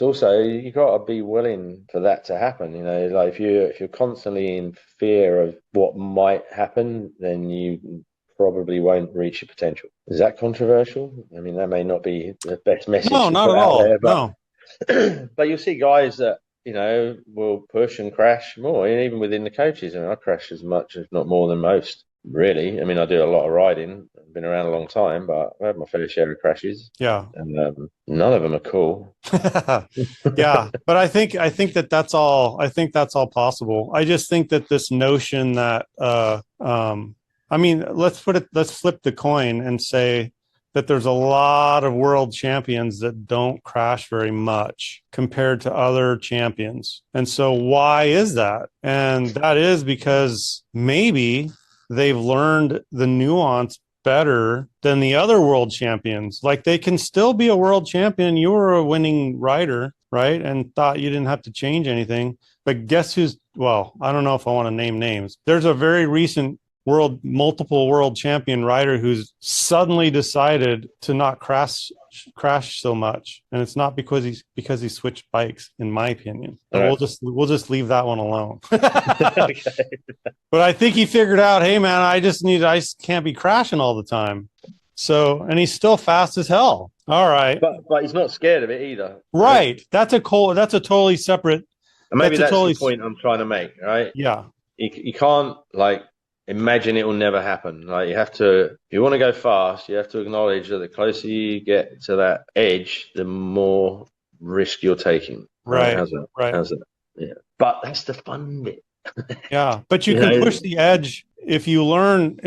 also you got to be willing for that to happen. You know, like if you're constantly in fear of what might happen, then you probably won't reach your potential. Is that controversial? I mean, that may not be the best message. No, not at all. There, but, no. But you'll see guys that, you know, will push and crash more, even within the coaches. I mean, I crash as much, if not more than most, really. I mean, I do a lot of riding. I've been around a long time, but I've had my fair share of crashes. Yeah. And none of them are cool. Yeah. But I think that's all possible. I just think that this notion that, I mean, let's flip the coin and say that there's a lot of world champions that don't crash very much compared to other champions. And so why is that? And that is because maybe they've learned the nuance better than the other world champions. Like, they can still be a world champion. You were a winning rider, right? And thought you didn't have to change anything. But guess well, I don't know if I want to name names. There's a very recent multiple world champion rider who's suddenly decided to not crash so much, and it's not because he switched bikes, in my opinion. Right. We'll just leave that one alone. Okay. But I think he figured out, hey man, I just can't be crashing all the time. So, and he's still fast as hell. All right, but he's not scared of it either. Right? That's a totally separate. And maybe that's the point I'm trying to make. Right? Yeah. You can't imagine it will never happen. Like, you have to, if you want to go fast, you have to acknowledge that the closer you get to that edge, the more risk you're taking. Right. How's that? Right. How's that? Yeah. But that's the fun bit. Yeah. But you can push the edge. If you learn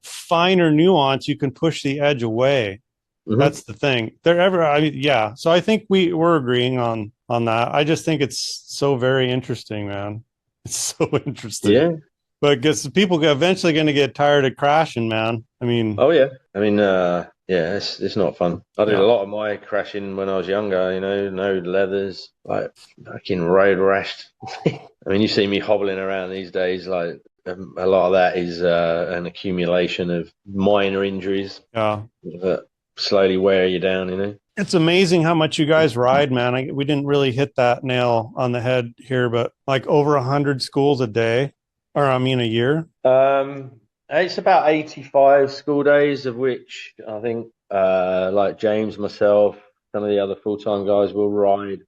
finer nuance, you can push the edge away. Mm-hmm. That's the thing. So I think we're agreeing on that. I just think it's so very interesting, man. It's so interesting. Yeah. But I guess people are eventually going to get tired of crashing, man. I mean, it's not fun. I did a lot of my crashing when I was younger. You know, no leathers, like fucking road rashed. I mean, you see me hobbling around these days. Like, a lot of that is an accumulation of minor injuries. Yeah, that slowly wear you down. You know, it's amazing how much you guys ride, man. We didn't really hit that nail on the head here, but like over 100 schools a day. Or a year? It's about 85 school days, of which I think like James, myself, some of the other full-time guys will ride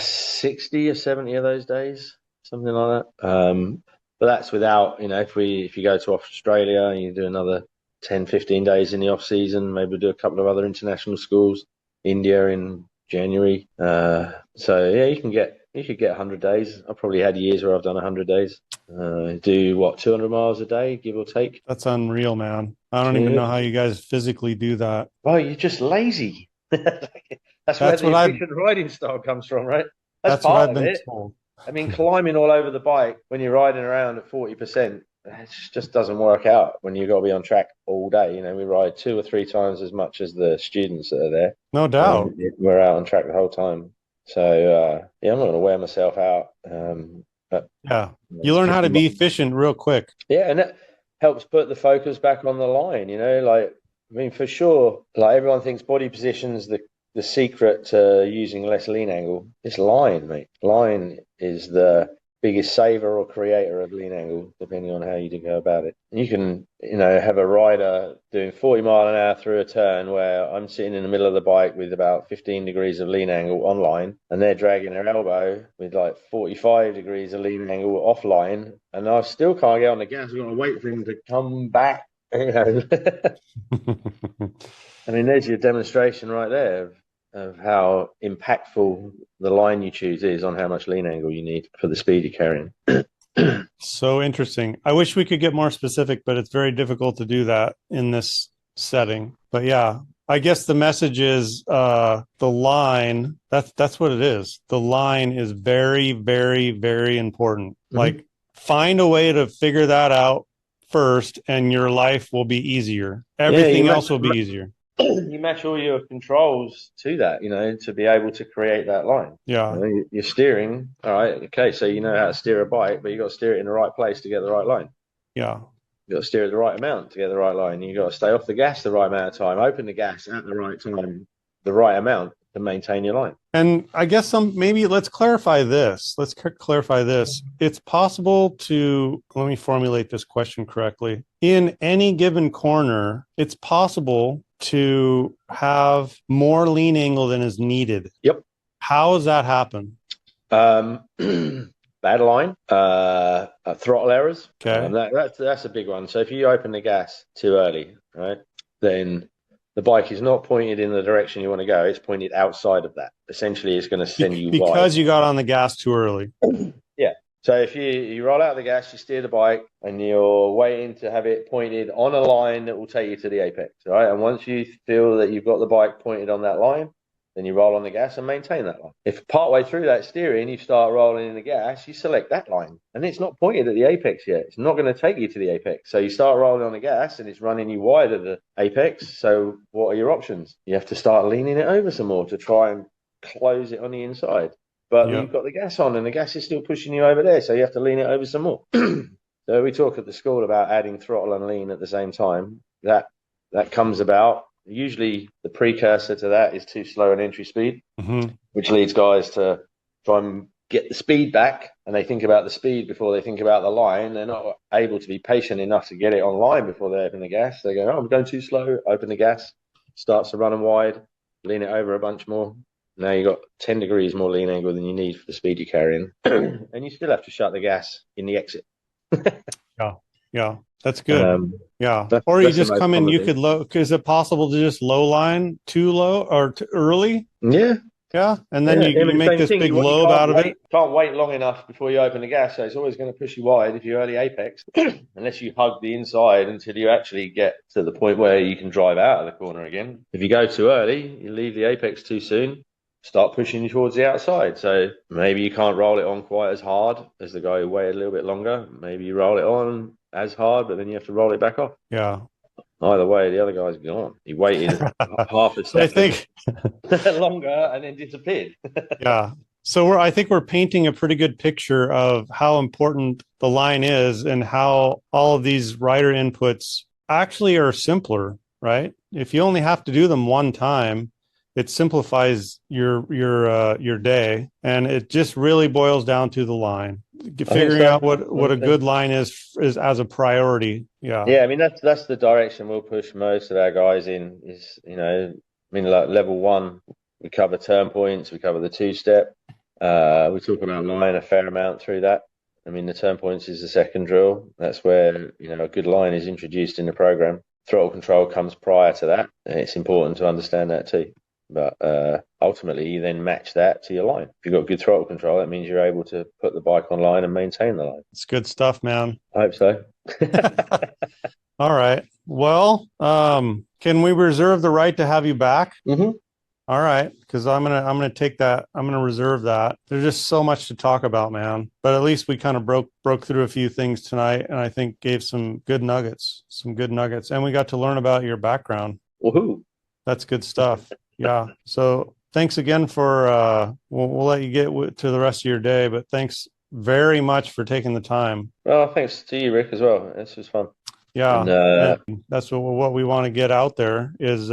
60 or 70 of those days, something like that. But that's without, if you go to Australia and you do another 10, 15 days in the off season, maybe we'll do a couple of other international schools, India in January. So yeah, you should get 100 days. I've probably had years where I've done 100 days. Do 200 miles a day, give or take. That's unreal, man. I don't even know how you guys physically do that. Well, you're just lazy. That's where the efficient riding style comes from, right? That's part of it. Told. I mean, climbing all over the bike when you're riding around at 40%, it just doesn't work out when you've got to be on track all day. We ride 2 or 3 times as much as the students that are there. No doubt. We're out on track the whole time. So, I'm not going to wear myself out. But you learn how to be efficient real quick. Yeah, and that helps put the focus back on the line, for sure, everyone thinks body position's the secret to using less lean angle. It's line, mate. Line is the biggest saver or creator of lean angle, depending on how you do go about it. You can, have a rider doing 40 mile an hour through a turn where I'm sitting in the middle of the bike with about 15 degrees of lean angle online, and they're dragging their elbow with like 45 degrees of lean angle offline, and I still can't get on the gas. I've got to wait for him to come back. I mean, there's your demonstration right there of how impactful the line you choose is on how much lean angle you need for the speed you're carrying. So interesting. I wish we could get more specific, but it's very difficult to do that in this setting. But yeah, I guess the message is the line. That's what it is. The line is very, very, very important. Mm-hmm. Like, find a way to figure that out first, and your life will be easier. Everything else will be easier. You match all your controls to that, to be able to create that line. Yeah. You're steering. All right. Okay. So you know how to steer a bike, but you got to steer it in the right place to get the right line. Yeah. You got to steer it the right amount to get the right line. You got to stay off the gas the right amount of time, open the gas at the right time, the right amount to maintain your line. And I guess maybe let's clarify this. It's possible to, let me formulate this question correctly. In any given corner, it's possible to have more lean angle than is needed. Yep. How does that happen? Bad line, throttle errors. Okay. That's a big one. So if you open the gas too early, right, then the bike is not pointed in the direction you want to go. It's pointed outside of that. Essentially, it's going to send you wide. Because you got on the gas too early. Yeah. So if you roll out the gas, you steer the bike, and you're waiting to have it pointed on a line that will take you to the apex, right? And once you feel that you've got the bike pointed on that line, then you roll on the gas and maintain that line. If partway through that steering, you start rolling in the gas, you select that line, and it's not pointed at the apex yet. It's not going to take you to the apex. So you start rolling on the gas, and it's running you wide of the apex. So what are your options? You have to start leaning it over some more to try and close it on the inside. But you've got the gas on, and the gas is still pushing you over there, so you have to lean it over some more. So we talk at the school about adding throttle and lean at the same time. That comes about. Usually the precursor to that is too slow an entry speed, which leads guys to try and get the speed back, and they think about the speed before they think about the line. They're not able to be patient enough to get it online before they open the gas. They go, I'm going too slow, open the gas, starts to run them wide, lean it over a bunch more. Now you've got 10 degrees more lean angle than you need for the speed you're carrying. And you still have to shut the gas in the exit. Yeah. That's good. Or you just come in, you could low. Is it possible to just low line too low or too early? Yeah. Yeah. And then you make this big lobe out of it. Can't wait long enough before you open the gas. So it's always going to push you wide if you're early apex, unless you hug the inside until you actually get to the point where you can drive out of the corner again. If you go too early, you leave the apex too soon, start pushing you towards the outside. So maybe you can't roll it on quite as hard as the guy who waited a little bit longer. Maybe you roll it on as hard, but then you have to roll it back off. Yeah. Either way, the other guy's gone. He waited half a second longer and then disappeared. Yeah. So I think we're painting a pretty good picture of how important the line is and how all of these rider inputs actually are simpler, right? If you only have to do them one time, it simplifies your day, and it just really boils down to the line. Figuring out what a good line is as a priority. Yeah. I mean that's the direction we'll push most of our guys in. Is like level 1, we cover turn points, we cover the 2-step. We talk about line a fair amount through that. I mean, the turn points is the second drill. That's where a good line is introduced in the program. Throttle control comes prior to that, and it's important to understand that too. But ultimately, you then match that to your line. If you've got good throttle control, that means you're able to put the bike online and maintain the line. It's good stuff, man. I hope so. All right. Well, can we reserve the right to have you back? Mm-hmm. All right, because I'm gonna take that. I'm gonna reserve that. There's just so much to talk about, man. But at least we kind of broke through a few things tonight, and I think gave some good nuggets, and we got to learn about your background. Woohoo! That's good stuff. Yeah. So thanks again for, we'll let you get to the rest of your day, but thanks very much for taking the time. Well, thanks to you, Rick, as well. This was fun. Yeah. And that's what we want to get out there is,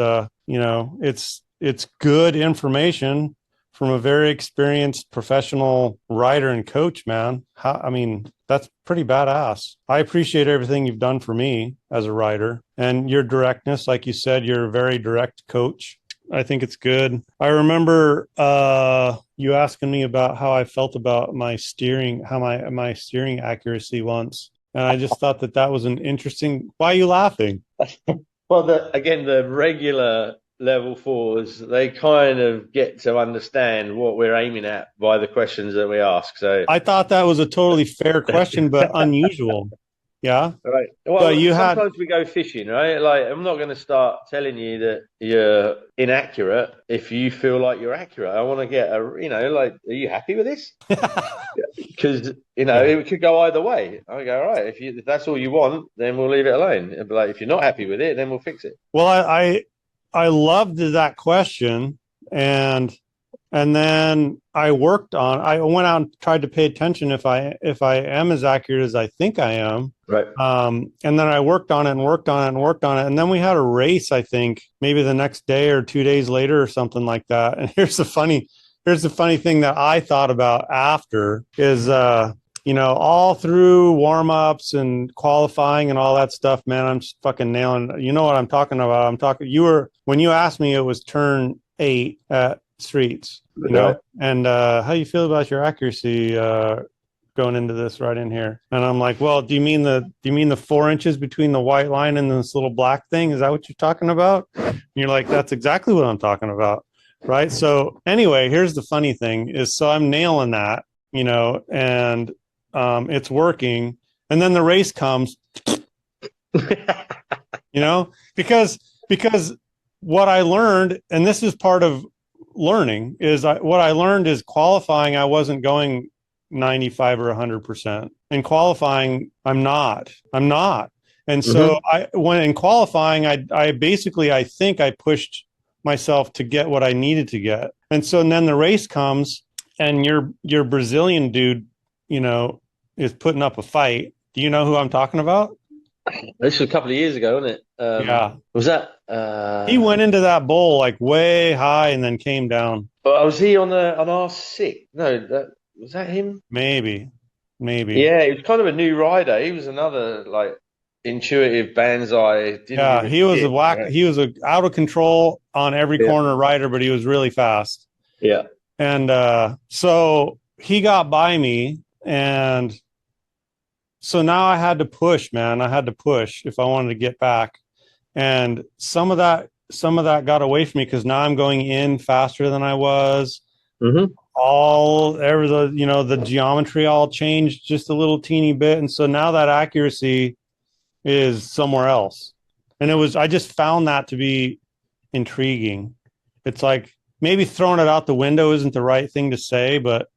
it's good information from a very experienced professional rider and coach, man. That's pretty badass. I appreciate everything you've done for me as a rider, and your directness. Like you said, you're a very direct coach. I think it's good. I remember you asking me about how I felt about my steering, how my steering accuracy once. And I just thought that was an interesting. Why are you laughing? Well, the regular level fours, they kind of get to understand what we're aiming at by the questions that we ask. So I thought that was a totally fair question, but unusual. Yeah. Right. Well, sometimes we go fishing, right? Like, I'm not going to start telling you that you're inaccurate if you feel like you're accurate. I want to get are you happy with this? Because, it could go either way. I go, all right, if that's all you want, then we'll leave it alone. But like, if you're not happy with it, then we'll fix it. Well, I loved that question. And then I went out and tried to pay attention if I am as accurate as I think I am. Right. And then I worked on it. And then we had a race, I think, maybe the next day or 2 days later or something like that. And here's the funny thing that I thought about after is, all through warm-ups and qualifying and all that stuff, man, I'm just fucking nailing. You know what I'm talking about? When you asked me, it was turn 8 at Streets, and how you feel about your accuracy going into this right in here? And I'm like, well, do you mean the 4 inches between the white line and this little black thing? Is that what you're talking about? And you're like, that's exactly what I'm talking about, right? So anyway, here's the funny thing is, so I'm nailing that, and it's working, and then the race comes, because what I learned, and this is part of learning, is what I learned is qualifying, I wasn't going 95 or 100%. In qualifying, I'm not. And so when in qualifying, I think I pushed myself to get what I needed to get. And so then the race comes, and your Brazilian dude, is putting up a fight. Do you know who I'm talking about? This was a couple of years ago, wasn't it? Yeah. Was that? He went into that bowl like way high and then came down. Was he on R6? No, was that him? Maybe. Yeah, he was kind of a new rider. He was another like intuitive Banzai. He was He was a out of control on every corner rider, but he was really fast. Yeah. And so he got by me, and so now I had to push, man. I had to push if I wanted to get back. And some of that got away from me because now I'm going in faster than I was. Mm-hmm. The geometry all changed just a little teeny bit. And so now that accuracy is somewhere else. And I just found that to be intriguing. It's like maybe throwing it out the window isn't the right thing to say, but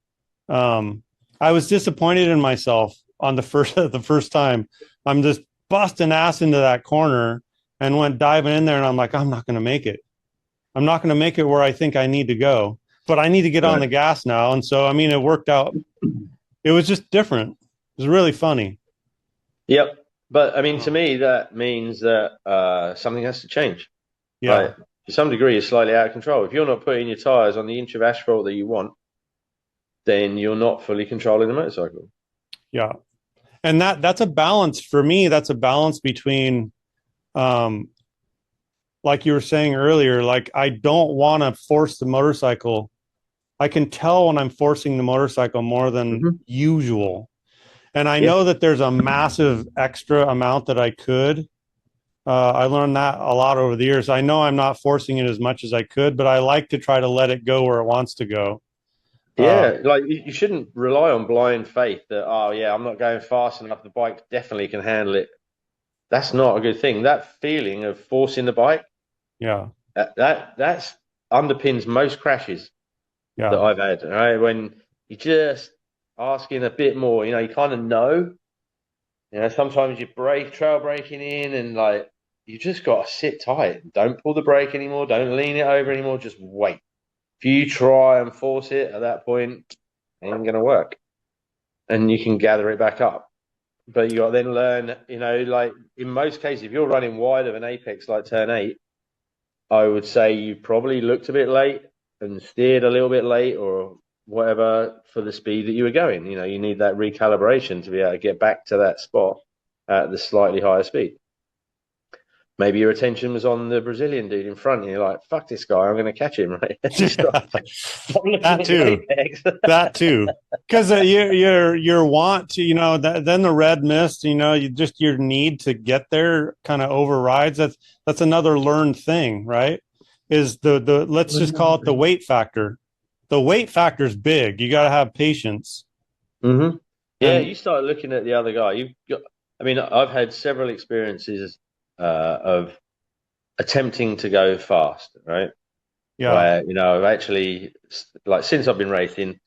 I was disappointed in myself on the first time. I'm just busting ass into that corner and went diving in there, and I'm like, I'm not going to make it. I'm not going to make it where I think I need to go, but I need to get on the gas now. And so, it worked out. It was just different. It was really funny. Yep. But to me, that means that something has to change. Yeah. Right? To some degree, you're slightly out of control. If you're not putting your tires on the inch of asphalt that you want, then you're not fully controlling the motorcycle. Yeah. And that's a balance for me. That's a balance between, like you were saying earlier, like I don't want to force the motorcycle. I can tell when I'm forcing the motorcycle more than usual. And I know that there's a massive extra amount that I could. I learned that a lot over the years. I know I'm not forcing it as much as I could, but I like to try to let it go where it wants to go. Yeah, like you shouldn't rely on blind faith that, I'm not going fast enough. The bike definitely can handle it. That's not a good thing. That feeling of forcing the bike, that's underpins most crashes that I've had. Right, when you just asking a bit more, you kind of know. Sometimes you trail braking in, and like you just got to sit tight. Don't pull the brake anymore. Don't lean it over anymore. Just wait. If you try and force it at that point, it ain't going to work. And you can gather it back up. But you got to then learn, like in most cases, if you're running wide of an apex like turn 8, I would say you probably looked a bit late and steered a little bit late or whatever for the speed that you were going. You know, you need that recalibration to be able to get back to that spot at the slightly higher speed. Maybe your attention was on the Brazilian dude in front, and you're like, "Fuck this guy! I'm going to catch him!" Right? That too. That too. Because your want to, you know, then the red mist, you know, your need to get there kind of overrides. That's another learned thing, right? Is the let's just call it the weight factor. The weight factor is big. You got to have patience. Mm-hmm. Yeah, you start looking at the other guy. I mean, I've had several experiences of attempting to go fast, right? Yeah. Where, you know, I've actually, like, since I've been racing,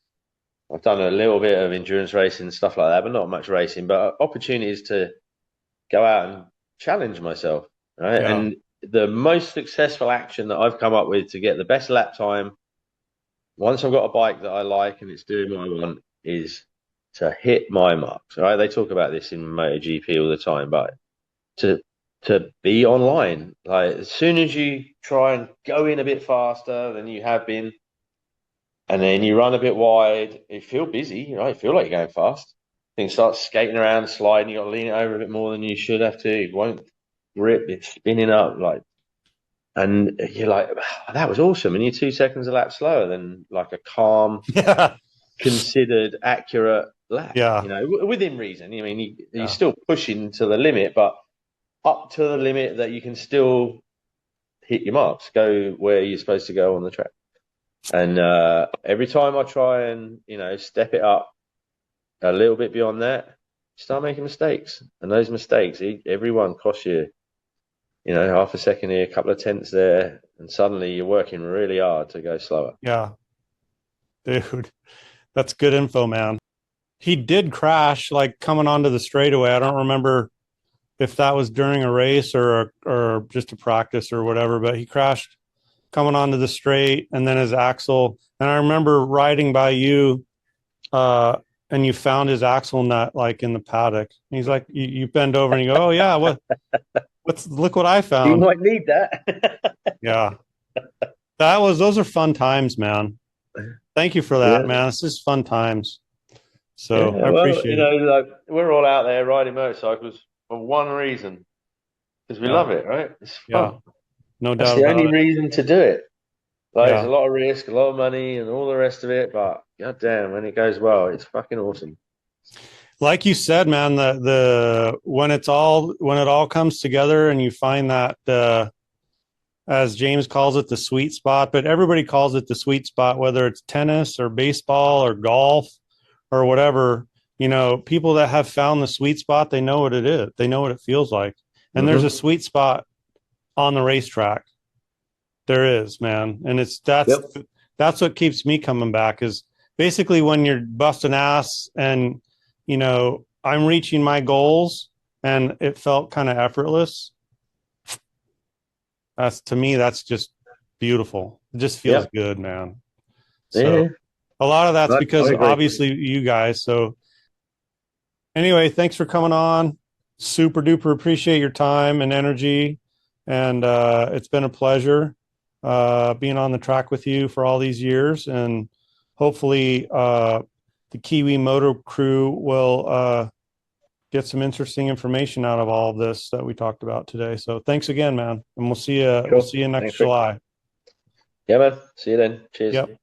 I've done a little bit of endurance racing and stuff like that, but not much racing. But opportunities to go out and challenge myself, right? Yeah. And the most successful action that I've come up with to get the best lap time, once I've got a bike that I like and it's doing what I want, is to hit my marks. Right? They talk about this in MotoGP all the time, but to be online, like, as soon as you try and go in a bit faster than you have been, and then you run a bit wide, you feel busy, right? You feel like you're going fast. Things start skating around, sliding. You got to lean it over a bit more than you should have to. It won't grip. It's spinning up, like, and you're like, oh, that was awesome. And you're 2 seconds a lap slower than like a calm, considered, accurate lap. Yeah. You know, within reason. I mean, you're still pushing to the limit, but up to the limit that you can still hit your marks, go where you're supposed to go on the track. And every time I try and, you know, step it up a little bit beyond that, you start making mistakes. And those mistakes, every one costs you, you know, half a second here, a couple of tenths there, and suddenly you're working really hard to go slower. Yeah. Dude, that's good info, man. He did crash, like, coming onto the straightaway. I don't remember if that was during a race or just a practice or whatever, but he crashed coming onto the straight, and then his axle. And I remember riding by you, and you found his axle nut, like, in the paddock. And he's like, you bend over and you go, "Oh yeah, look what I found." You might need that. Yeah, those are fun times, man. Thank you for that, man. This is fun times. So I appreciate it. Like, we're all out there riding motorcycles for one reason, because we love it, right? It's fun. No doubt. That's the only reason to do it. Like, there's a lot of risk, a lot of money, and all the rest of it. But goddamn, when it goes well, it's fucking awesome. Like you said, man, when it all comes together and you find that, as James calls it, the sweet spot, but everybody calls it the sweet spot, whether it's tennis or baseball or golf or whatever. You know, people that have found the sweet spot, they know what it is. They know what it feels like. And there's a sweet spot on the racetrack. There is, man. And that's what keeps me coming back, is basically when you're busting ass and, you know, I'm reaching my goals and it felt kind of effortless. To me, that's just beautiful. It just feels good, man. So a lot of that's because obviously you guys. So anyway, thanks for coming on. Super duper appreciate your time and energy. And it's been a pleasure being on the track with you for all these years. And hopefully the Kiwi Moto crew will get some interesting information out of all of this that we talked about today. So thanks again, man. And we'll see you next July. Yeah, man. See you then. Cheers. Yep.